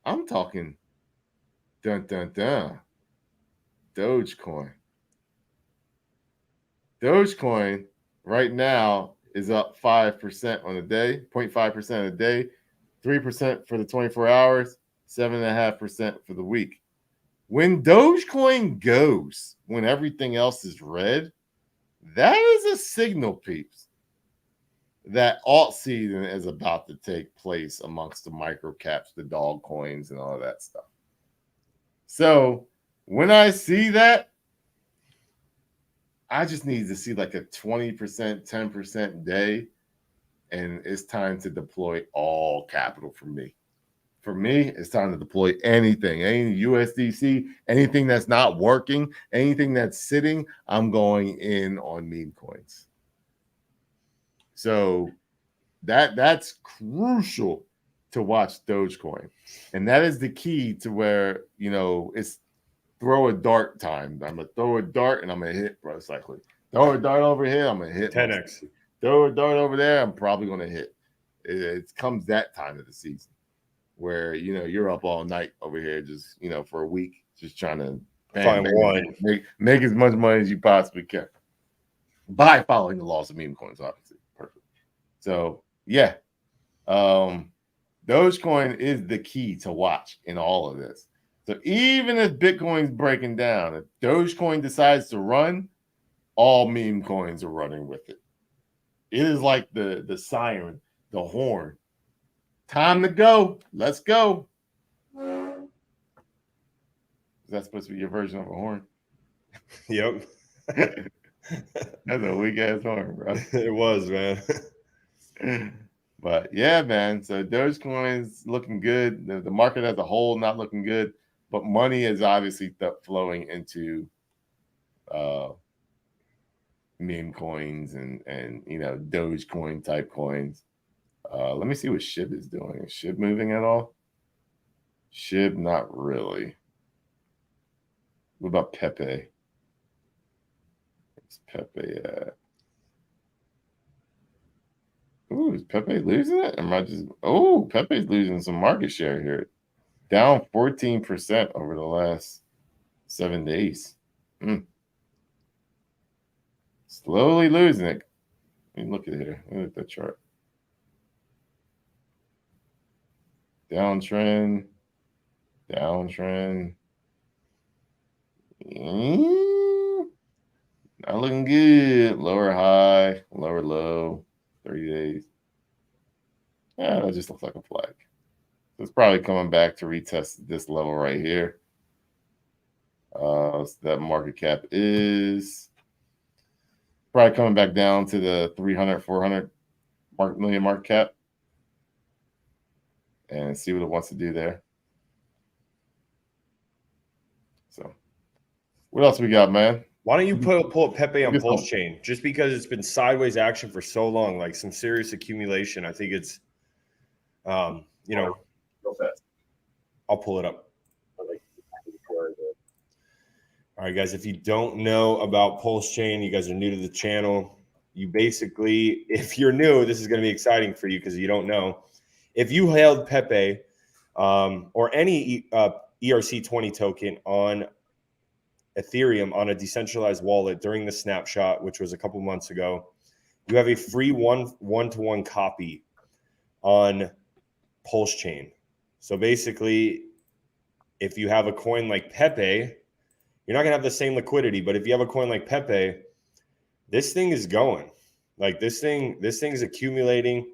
I'm talking Dogecoin. Dogecoin right now is up 5% on the day, 0.5% a day, 3% for the 24 hours, 7.5% for the week. When Dogecoin goes, when everything else is red, that is a signal, peeps, that alt season is about to take place amongst the micro caps, the dog coins, and all that stuff. So when I see that, I just need to see like a 20%, 10% day, and it's time to deploy all capital for me. For me, it's time to deploy anything, any USDC, anything that's not working, anything that's sitting, I'm going in on meme coins. So that's crucial to watch Dogecoin. And that is the key to where, it's throw a dart time. I'm going to throw a dart and I'm going to hit most likely. Throw a dart over here, I'm going to hit 10x. Throw a dart over there, I'm probably going to hit. It comes that time of the season where, you're up all night over here just, for a week, just trying to find one. Make as much money as you possibly can by following the laws of meme coins, obviously. Perfect. So, yeah. Dogecoin is the key to watch in all of this. So even if Bitcoin's breaking down, if Dogecoin decides to run, all meme coins are running with it. It is like the siren, the horn. Time to go. Let's go. Is that supposed to be your version of a horn? Yep. That's a weak ass horn, bro. It was, man. But yeah, man. So Dogecoin is looking good. The market as a whole not looking good, but money is obviously flowing into meme coins and Dogecoin type coins. Let me see what SHIB is doing. Is SHIB moving at all? SHIB, not really. What about Pepe? What's Pepe at? Ooh, is Pepe losing it? Am I just? Oh, Pepe's losing some market share here. Down 14% over the last 7 days. Slowly losing it. I mean, look at here. Look at the chart. Downtrend. Not looking good. Lower high, lower low, 30 days. Yeah, that just looks like a flag. So it's probably coming back to retest this level right here. So that market cap is probably coming back down to the 300, 400 million market cap. And see what it wants to do there. So, what else we got, man? Why don't you pull up Pepe on PulseChain? Just because it's been sideways action for so long, like some serious accumulation. I think it's, real fast. I'll pull it up. All right, guys, if you don't know about PulseChain, you guys are new to the channel. You basically, if you're new, this is going to be exciting for you because you don't know. If you held Pepe or any ERC20 token on Ethereum on a decentralized wallet during the snapshot, which was a couple months ago, you have a free one-to-one copy on PulseChain. So basically, if you have a coin like Pepe, you're not going to have the same liquidity. But if you have a coin like Pepe, this thing is going. Like this thing is accumulating.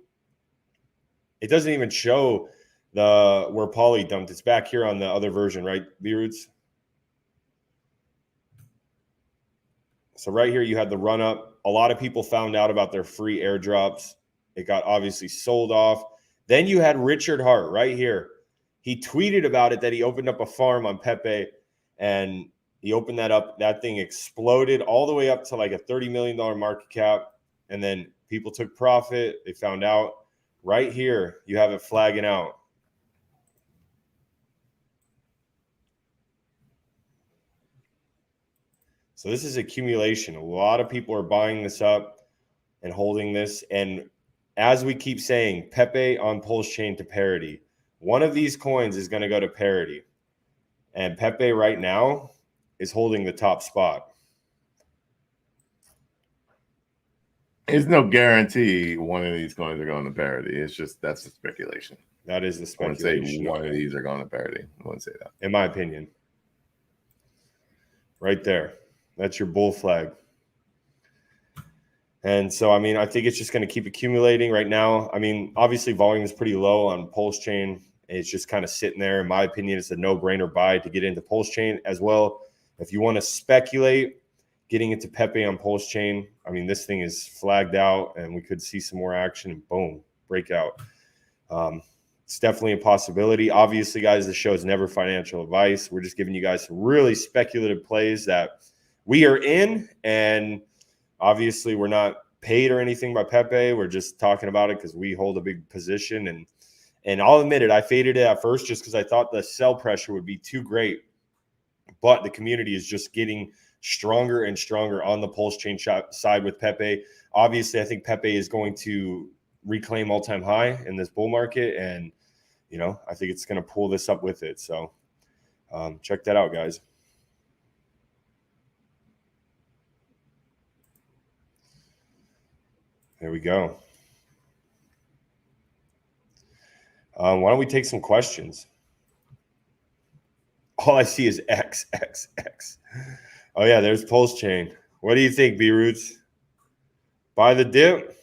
It doesn't even show where Poly dumped. It's back here on the other version, right, B-Roots? So right here, you had the run up. A lot of people found out about their free airdrops. It got obviously sold off. Then you had Richard Hart right here. He tweeted about it that he opened up a farm on Pepe, and he opened that up. That thing exploded all the way up to like a $30 million market cap. And then people took profit. They found out. Right here, you have it flagging out. So this is accumulation. A lot of people are buying this up and holding this. And as we keep saying, Pepe on PulseChain to parity. One of these coins is going to go to parity. And Pepe right now is holding the top spot. There's no guarantee one of these coins are going to parity. It's just that's the speculation. That is the I wouldn't speculation. say one of these are going to parity. I wouldn't say that. In my opinion. Right there. That's your bull flag. And so, I mean, I think it's just going to keep accumulating right now. I mean, obviously volume is pretty low on PulseChain. It's just kind of sitting there. In my opinion, it's a no-brainer buy to get into PulseChain as well. If you want to speculate getting into Pepe on PulseChain, I mean, this thing is flagged out and we could see some more action and boom, breakout. It's definitely a possibility. Obviously, guys, the show is never financial advice. We're just giving you guys some really speculative plays that we are in, and obviously we're not paid or anything by Pepe. We're just talking about it because we hold a big position. And I'll admit it, I faded it at first just because I thought the sell pressure would be too great. But the community is just getting stronger and stronger on the PulseChain side with Pepe. Obviously, I think Pepe is going to reclaim all-time high in this bull market, and you know, I think it's going to pull this up with it. So check that out, guys. There we go. Why don't we take some questions? All I see is X. Oh, yeah, there's PulseChain. What do you think, B-Roots? Buy the dip?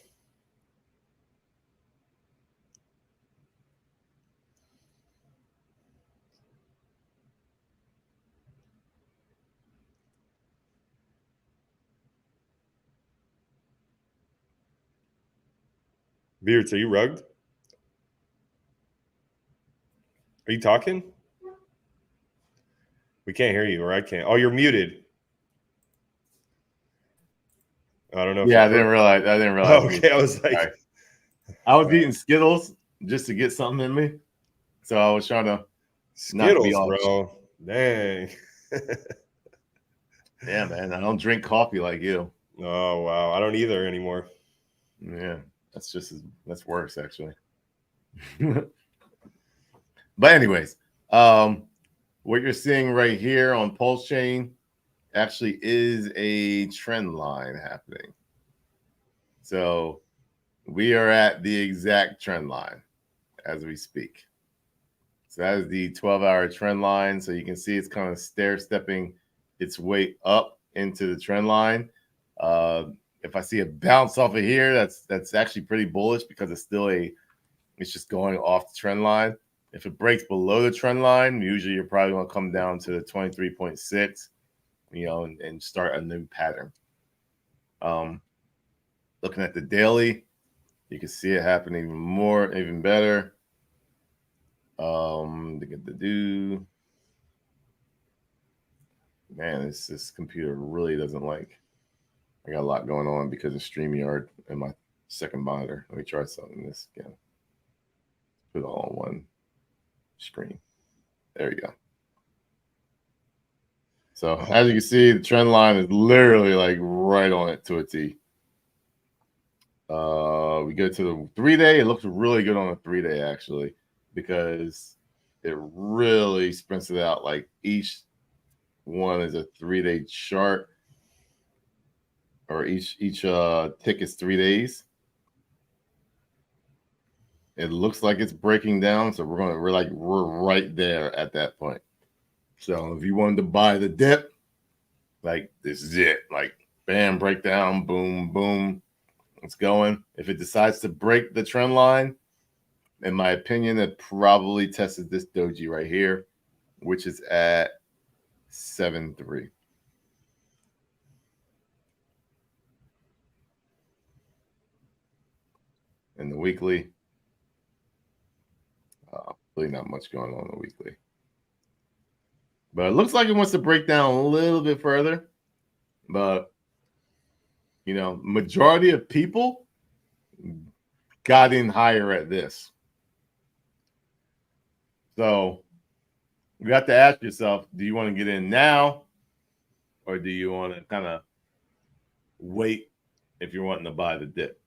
B-Roots, are you rugged? Are you talking? We can't hear you, or I can't. Oh, you're muted. I don't know. Yeah, I didn't realize. Okay, I was like, right. I was eating Skittles just to get something in me, so I was trying to Skittles, bro. Dang. Yeah, man. I don't drink coffee like you. Oh wow, I don't either anymore. Yeah, that's worse actually. But anyways, what you're seeing right here on PulseChain actually is a trend line happening. So we are at the exact trend line as we speak. So that is the 12-hour trend line. So you can see it's kind of stair-stepping its way up into the trend line. If I see a bounce off of here, that's actually pretty bullish because it's just going off the trend line. If it breaks below the trend line, usually you're probably going to come down to the 23.6, you know, and start a new pattern. Looking at the daily, you can see it happening even better. To get the do. Man, this computer really doesn't like. I got a lot going on because of StreamYard and my second monitor. Let me try something this again. Put it all on one screen. There you go. So as you can see, the trend line is literally like right on it to a T. We go to the 3-day. It looks really good on the 3-day actually, because it really sprints it out. Like each one is a 3-day chart, or each tick is 3 days. It looks like it's breaking down, so we're right there at that point. So if you wanted to buy the dip, like this is it. Like bam, breakdown, boom, boom, it's going. If it decides to break the trend line, in my opinion, it probably tested this doji right here, which is at 7.3. in the weekly. Really not much going on in the weekly. But it looks like it wants to break down a little bit further. But, you know, majority of people got in higher at this. So you have to ask yourself, do you want to get in now? Or do you want to kind of wait if you're wanting to buy the dip?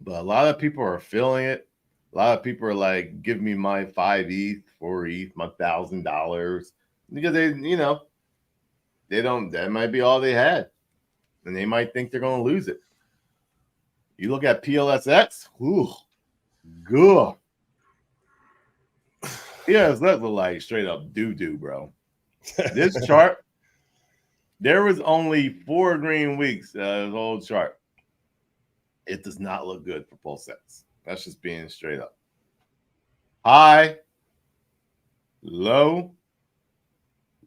But a lot of people are feeling it. A lot of people are like, give me my 5 ETH, 4 ETH, my $1,000. Because they, you know, they don't, that might be all they had. And they might think they're going to lose it. You look at PLSX, ooh, good. PLSX look like straight up doo-doo, bro. This chart, there was only 4 green weeks, this whole chart. It does not look good for PulseX. That's just being straight up. High, low,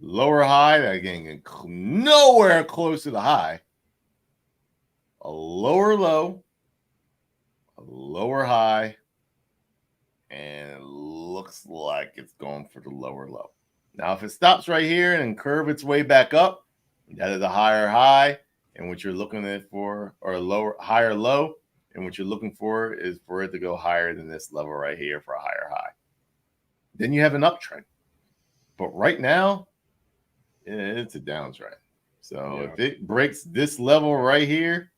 lower high, again, nowhere close to the high. A lower low, a lower high, and it looks like it's going for the lower low. Now, if it stops right here and curve its way back up, that is a higher high, and what you're looking at for, or a lower, higher low, and what you're looking for is for it to go higher than this level right here for a higher high. Then you have an uptrend. But right now, it's a downtrend. So if it breaks this level right here,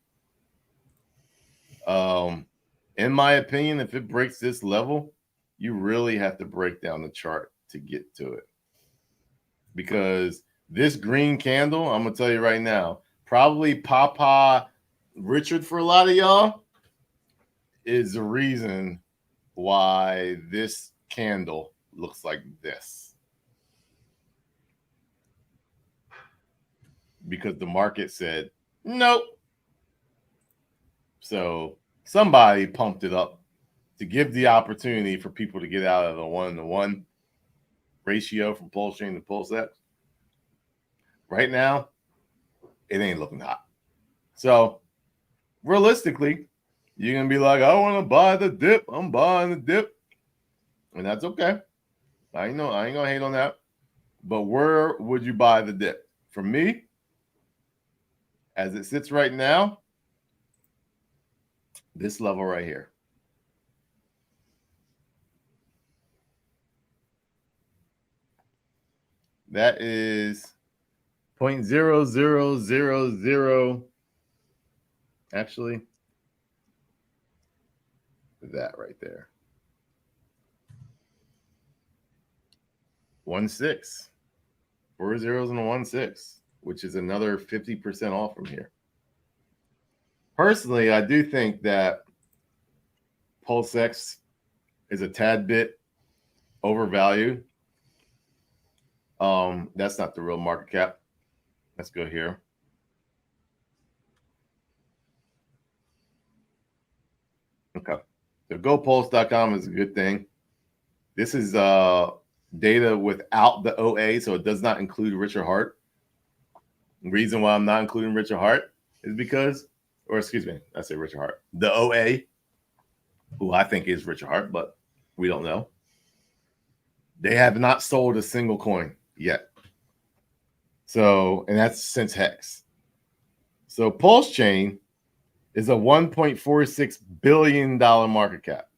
in my opinion, if it breaks this level, you really have to break down the chart to get to it. Because this green candle, I'm going to tell you right now, probably Papa Richard for a lot of y'all, is the reason why this candle looks like this. Because the market said, nope. So somebody pumped it up to give the opportunity for people to get out of the 1-to-1 ratio from PulseChain to PulseX. Right now, it ain't looking hot. So realistically, you're going to be like, I want to buy the dip. I'm buying the dip. And that's okay. I ain't going to hate on that. But where would you buy the dip? For me, as it sits right now, this level right here. That is 0.0000. Actually, that right there. 1.6. 4 zeros and a 1.6, which is another 50% off from here. Personally, I do think that PulseX is a tad bit overvalued. That's not the real market cap. Let's go here. Okay. So gopulse.com is a good thing. This is data without the OA, so it does not include Richard Hart. The reason why I'm not including Richard Hart is because, or excuse me, I say Richard Hart. The OA, who I think is Richard Hart, but we don't know. They have not sold a single coin yet. So, and that's since Hex. So PulseChain is a $1.46 billion market cap.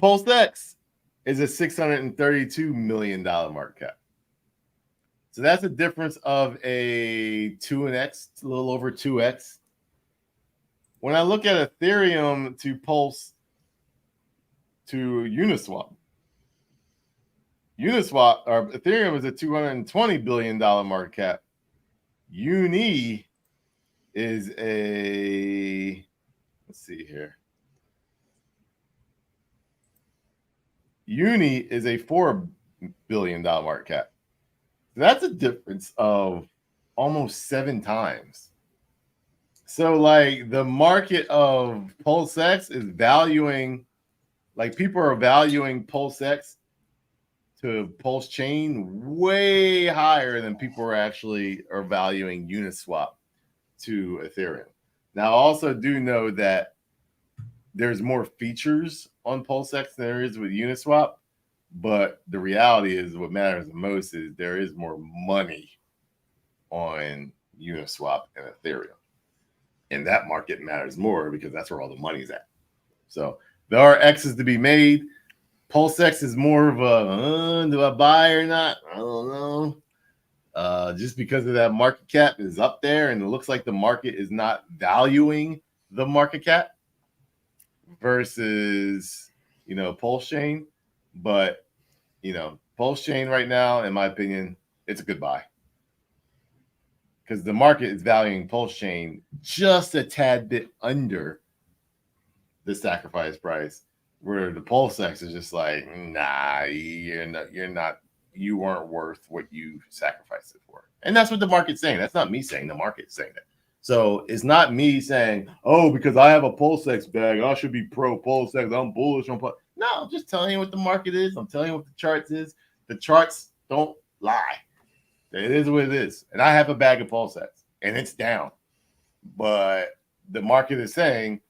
PulseX is a $632 million market cap. So that's a difference of a 2x, a little over 2x. When I look at Ethereum to Pulse to Uniswap, or Ethereum is a $220 billion market cap. Uni is a, let's see here. Uni is a $4 billion market cap. So that's a difference of almost 7 times. So like the market of PulseX is valuing, like people are valuing PulseX to PulseChain way higher than people are valuing Uniswap to Ethereum. Now, I also do know that there's more features on PulseX than there is with Uniswap, but the reality is what matters the most is there is more money on Uniswap and Ethereum. And that market matters more because that's where all the money's at. So there are X's to be made. PulseX is more of a, do I buy or not? I don't know. Just because of that market cap is up there and it looks like the market is not valuing the market cap versus, PulseChain. But, PulseChain right now, in my opinion, it's a good buy. Because the market is valuing PulseChain just a tad bit under the sacrifice price, where the PulseX is just like, nah, you weren't worth what you sacrificed it for. And that's what the market's saying. That's not me saying, the market's saying that. So it's not me saying, oh, because I have a PulseX bag, I should be pro PulseX. I'm bullish on PulseX. No, I'm just telling you what the market is. I'm telling you what the charts is. The charts don't lie. It is what it is. And I have a bag of PulseX, and it's down. But the market is saying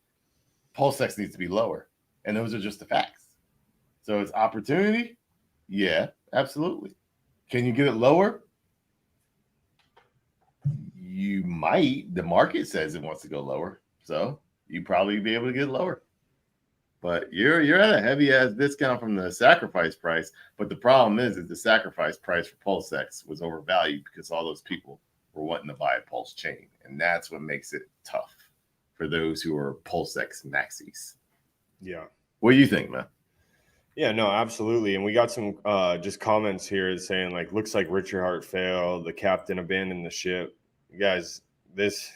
PulseX needs to be lower. And those are just the facts. So it's opportunity. Yeah, absolutely. Can you get it lower? You might. The market says it wants to go lower. So you probably be able to get lower. But you're at a heavy ass discount from the sacrifice price. But the problem is the sacrifice price for PulseX was overvalued because all those people were wanting to buy a PulseChain. And that's what makes it tough for those who are PulseX maxis. Yeah. What do you think, man? Yeah, no, absolutely. And we got some just comments here saying, like, looks like Richard Hart failed. The captain abandoned the ship. You guys, this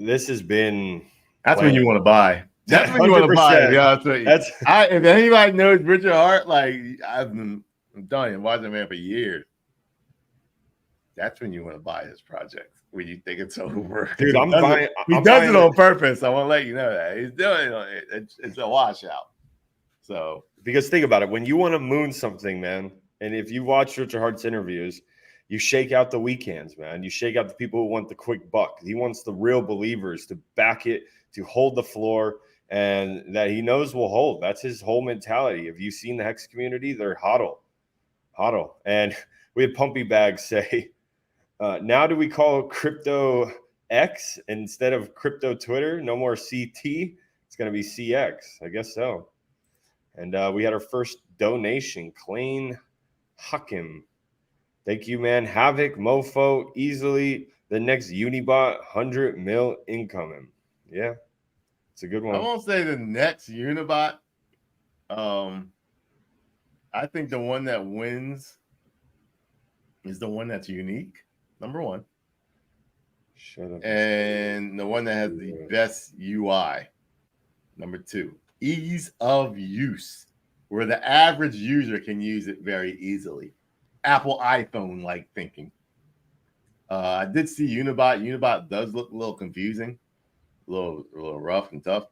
has been. That's when you want to buy. That's when you want to buy. Yeah, if anybody knows Richard Hart, like I'm telling you, watching man for years. That's when you want to buy his project. When you think it's over, dude, I'm buying. He does it on purpose. I want to let you know that he's doing it. It's a washout. So because think about it, when you want to moon something, man, and if you watch Richard Hart's interviews, you shake out the weak hands, man. You shake out the people who want the quick buck. He wants the real believers to back it, to hold the floor, and that he knows will hold. That's his whole mentality. Have you seen the Hex community? They're hodl. And we had Pumpy Bag say, now do we call crypto X instead of crypto Twitter? No more CT. It's going to be CX. I guess so. And we had our first donation, Klein Huckim. Thank you, man. Havoc, Mofo, easily the next Unibot 100 mil incoming. Yeah. It's a good one. I won't say the next Unibot. I think the one that wins is the one that's unique, number one. Shut up. And the one that has the best UI, number two. Ease of use, where the average user can use it very easily. Apple iPhone-like thinking. I did see Unibot. Unibot does look a little confusing. A little rough and tough.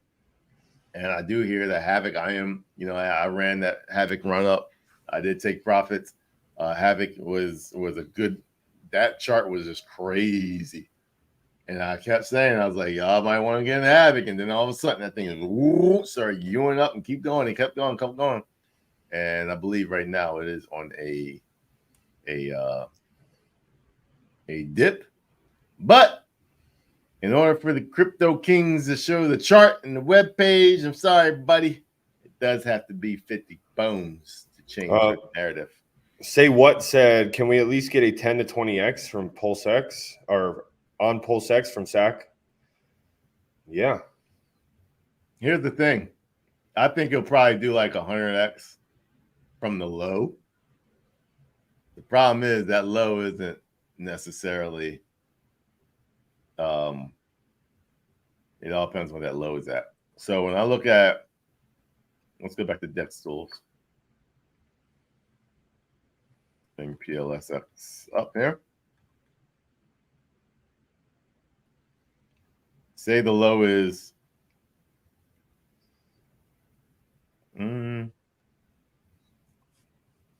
And I do hear that Havoc, I ran that Havoc run up. I did take profits. Havoc was a good, that chart was just crazy. And I kept saying, I was like, y'all might want to get in Havoc. And then all of a sudden that thing is started Uing up and keep going. It kept going. And I believe right now it is on a dip. But in order for the Crypto Kings to show the chart and the web page, I'm sorry, buddy, it does have to be 50 bones to change the narrative. Say what said, can we at least get a 10 to 20x from PulseX or on PulseX from SAC? Yeah. Here's the thing. I think he'll probably do like 100x from the low. The problem is that low isn't necessarily it all depends on where that low is at. So when I look at, let's go back to debt stools. And PLSX up here. Say the low is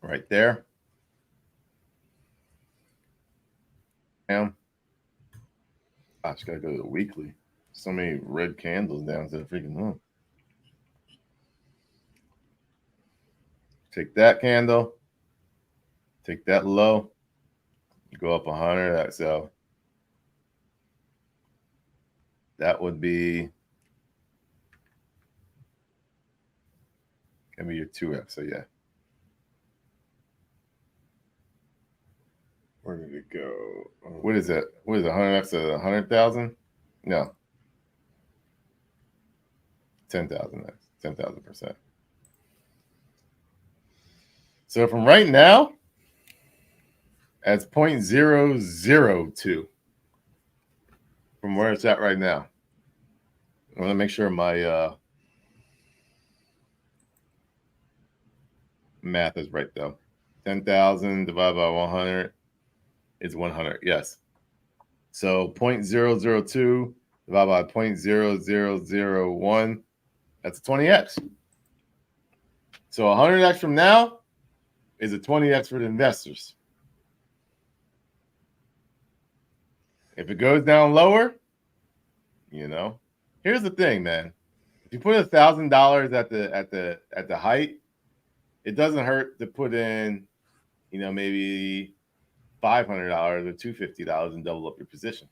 right there. I just gotta go to the weekly. So many red candles down to the freaking moon. Take that candle. Take that low. Go up 100. So that would be gonna be your 2x. So yeah. Where did it go? What is it? What is it? 100x to 100,000? No. 10,000x. 10,000%. So from right now, that's 0.002 from where it's at right now. I want to make sure my math is right, though. 10,000 divided by 100 is 100. Yes. So 0.002 divided by 0.0001, that's a 20x. So 100x from now is a 20x for the investors. If it goes down lower, you know, here's the thing, man. If you put $1,000 at the height, it doesn't hurt to put in, you know, maybe $500 or $250 and double up your position.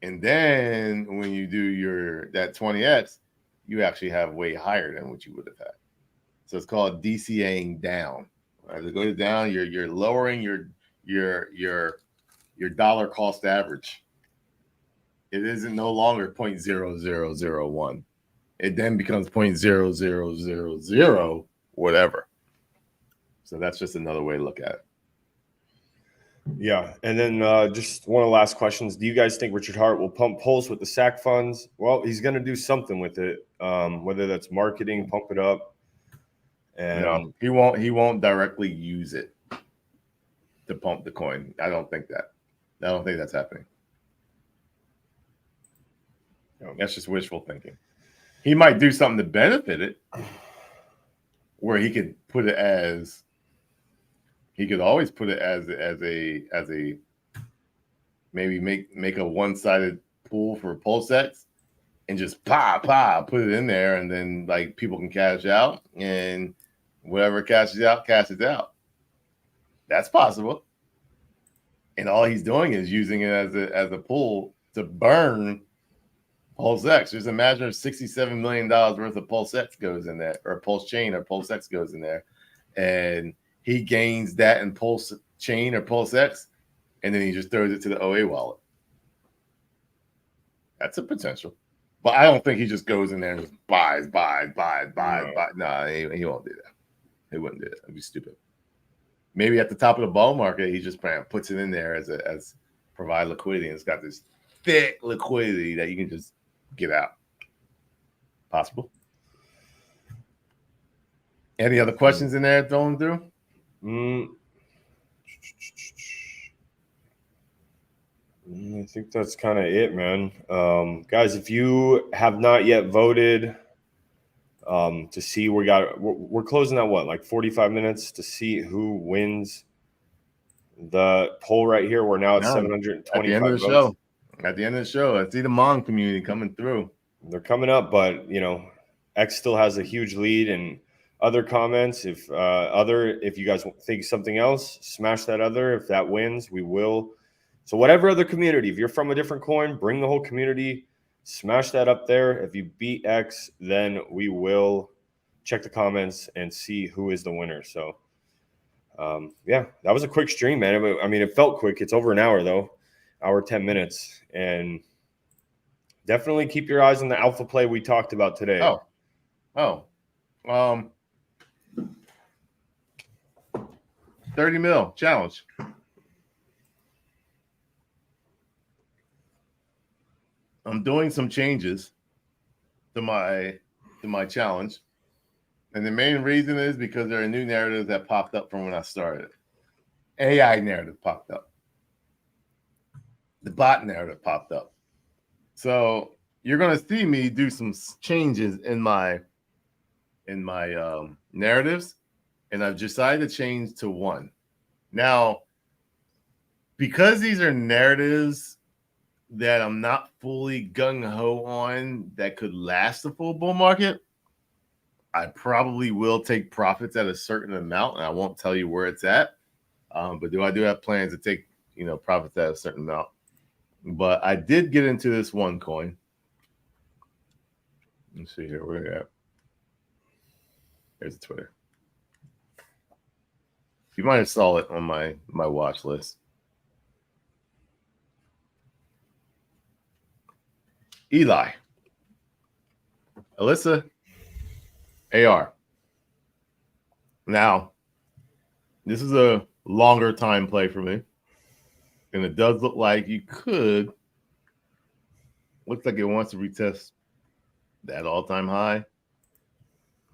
And then when you do that 20x, you actually have way higher than what you would have had. So it's called DCAing down. As it goes down, you're lowering your dollar cost average. It isn't no longer 0.0001. It then becomes 0.0000 whatever. So that's just another way to look at it. Yeah, and then just one of the last questions. Do you guys think Richard Hart will pump Pulse with the SAC funds? Well, he's going to do something with it, whether that's marketing, pump it up. And no, he won't directly use it to pump the coin. I don't think that's happening. That's just wishful thinking. He might do something to benefit it, where he could put it as. He could always put it as a maybe make a one-sided pool for PulseX and just put it in there, and then like people can cash out, and whatever cashes out. That's possible. And all he's doing is using it as a pool to burn PulseX. Just imagine if $67 million worth of PulseX goes in there, or PulseChain or PulseX goes in there, and he gains that in PulseChain or PulseX, and then he just throws it to the OA wallet. That's a potential. But I don't think he just goes in there and just buys. No, he won't do that. He wouldn't do that. That'd be stupid. Maybe at the top of the bull market, he just puts it in there as provide liquidity, and it's got this thick liquidity that you can just get out. Possible. Any other questions in there thrown through? I think that's kind of it, man. Guys, if you have not yet voted to see, we're closing at what, like 45 minutes to see who wins the poll right here. We're now at 725 at the end of the votes. show. At the end of the show, I see the Mon community coming through. They're coming up, but you know, X still has a huge lead. And other comments, if you guys think something else, smash that other. If that wins, we will. So whatever other community, if you're from a different coin, bring the whole community, smash that up there. If you beat X, then we will check the comments and see who is the winner. So yeah, that was a quick stream, man. I mean, it felt quick. It's over an hour though, hour 10 minutes, and definitely keep your eyes on the alpha play we talked about today. 30 mil challenge. I'm doing some changes to my challenge, and the main reason is because there are new narratives that popped up from when I started. AI narrative popped up. The bot narrative popped up. So you're going to see me do some changes in my narratives, and I've decided to change to one. Now, because these are narratives that I'm not fully gung-ho on that could last the full bull market, I probably will take profits at a certain amount, and I won't tell you where it's at. But I do have plans to take, profits at a certain amount. But I did get into this one coin. Let's see here. Where are you at? There's Twitter. You might have saw it on my watch list. Eli. Alyssa AR. Now, this is a longer time play for me. And it does look like looks like it wants to retest that all-time high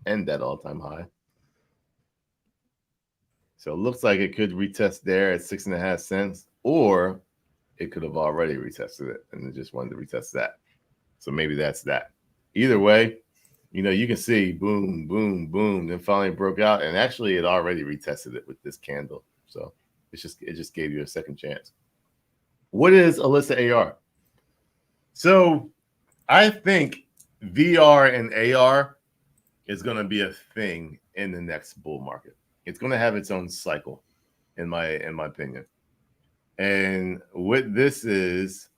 and that all-time high. So it looks like it could retest there at 6.5 cents, or it could have already retested it and it just wanted to retest that. So maybe that's that. Either way, you can see boom, boom, boom, then finally broke out, and actually it already retested it with this candle. So it just gave you a second chance. What is Alyssa AR? So I think VR and AR is going to be a thing in the next bull market. It's going to have its own cycle, in my opinion. And what this is,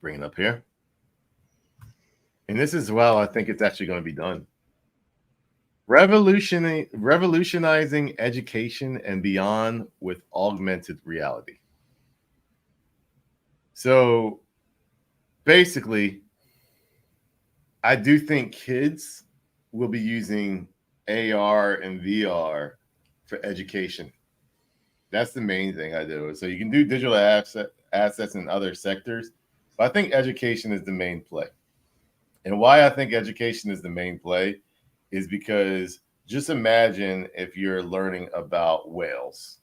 bring it up here. And this is, well, I think it's actually going to be done. Revolutionizing education and beyond with augmented reality. So basically, I do think kids will be using AR and VR for education. That's the main thing I do. So you can do digital assets in other sectors, but I think education is the main play. And why I think education is the main play is because just imagine if you're learning about whales.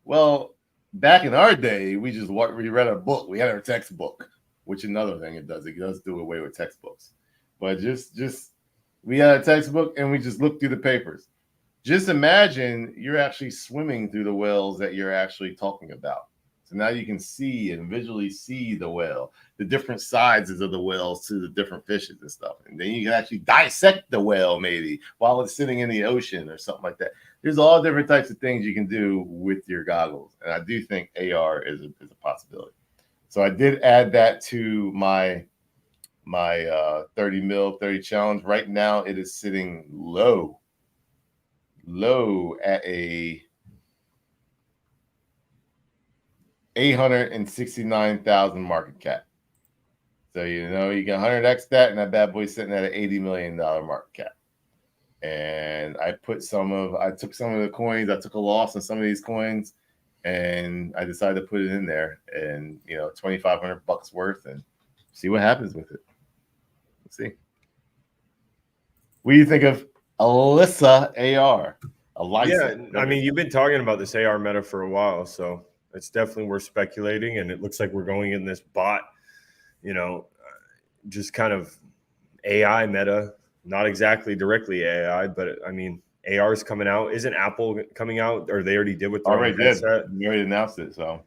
Well, back in our day, we read a book. We had our textbook, which another thing it does do away with textbooks. But just we had a textbook and we just looked through the papers. Just imagine you're actually swimming through the whales that you're actually talking about. So now you can see and visually see the whale, the different sizes of the whales to the different fishes and stuff. And then you can actually dissect the whale maybe while it's sitting in the ocean or something like that. There's all different types of things you can do with your goggles. And I do think AR is a possibility. So I did add that to my 30 challenge. Right now it is sitting low at a 869,000 market cap. So you can 100x that, and that bad boy's sitting at an $80 million market cap. And I took some of the coins. I took a loss on some of these coins, and I decided to put it in there, and $2,500 worth, and see what happens with it. Let's see. What do you think of Alyssa AR? Yeah, I mean, you've been talking about this AR meta for a while, so it's definitely worth speculating, and it looks like we're going in this bot, just kind of AI meta, not exactly directly AI, but I mean, AR is coming out. Isn't Apple coming out, or they already did with their already did. You already announced it, so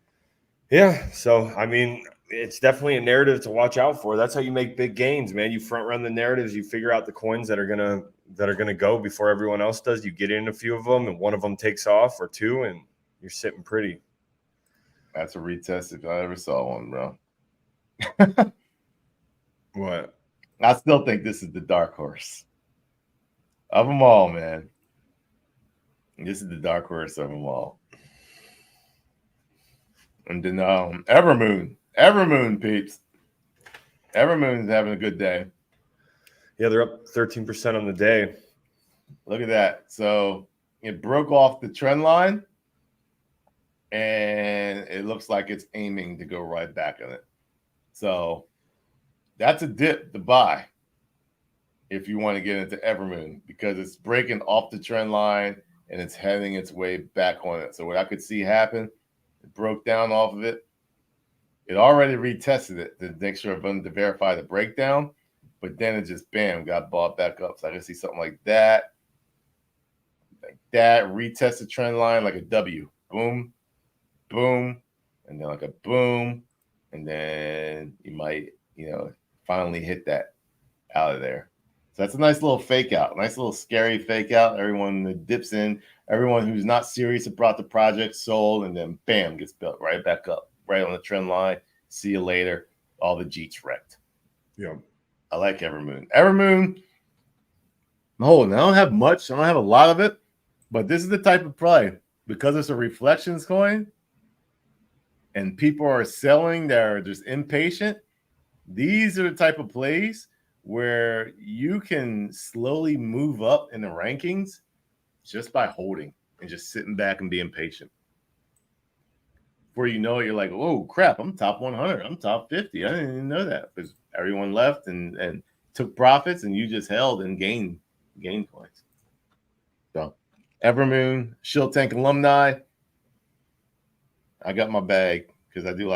yeah. So I mean, it's definitely a narrative to watch out for. That's how you make big gains, man. You front run the narratives. You figure out the coins that are gonna go before everyone else does. You get in a few of them, and one of them takes off, or two, and you're sitting pretty. That's a retest if I ever saw one, bro. What? I still think this is the dark horse of them all, man. This is the dark horse of them all. And then Evermoon peeps. Evermoon's having a good day. Yeah, they're up 13% on the day. Look at that. So it broke off the trend line, and it looks like it's aiming to go right back on it. So that's a dip to buy if you want to get into Evermoon, because it's breaking off the trend line and it's heading its way back on it. So what I could see happen, it broke down off of it. It already retested it to make sure to verify the breakdown, but then it just, bam, got bought back up. So I can see something like that, retest the trend line like a W. Boom. boom, and then like a boom, and then you might, finally hit that out of there. So that's a nice little fake out, nice little scary fake out. Everyone that dips in, everyone who's not serious about the project sold, and then bam, gets built right back up, right on the trend line. See you later. All the Jeets wrecked. Yeah. I like Evermoon. Evermoon, I'm holding. I don't have much. I don't have a lot of it, but this is the type of play, because it's a reflections coin and people are selling, they're just impatient. These are the type of plays where you can slowly move up in the rankings just by holding and just sitting back and being patient. Before you know it, you're like, oh crap, I'm top 100, I'm top 50. I didn't even know that, because everyone left and took profits, and you just held and gained coins. So Evermoon, Shield Tank alumni, I got my bag, because I do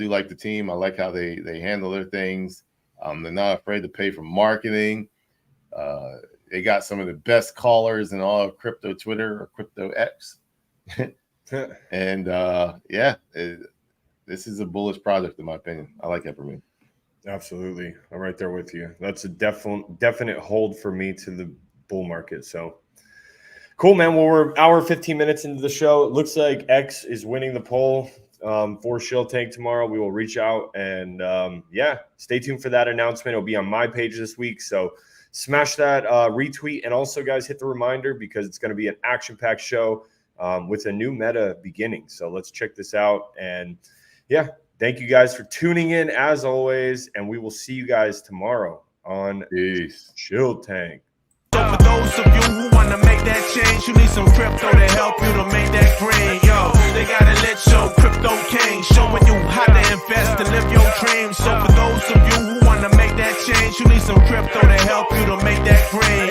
like the team. I like how they handle their things. They're not afraid to pay for marketing. They got some of the best callers in all of crypto Twitter or crypto X. And this is a bullish project in my opinion. I like Evermoon. Absolutely. I'm right there with you. That's a definite hold for me to the bull market. So cool, man. Well, we're hour 15 minutes into the show. It looks like X is winning the poll for Shield Tank tomorrow. We will reach out and stay tuned for that announcement. It'll be on my page this week. So smash that retweet, and also guys, hit the reminder, because it's going to be an action-packed show with a new meta beginning. So let's check this out. And thank you guys for tuning in as always, and we will see you guys tomorrow on Shield Tank. So for those of you who want to make that change, you need some crypto to help you to make that green. Yo, they gotta let your crypto king showing you how to invest to live your dreams. So for those of you who want to make that change, you need some crypto to help you to make that green.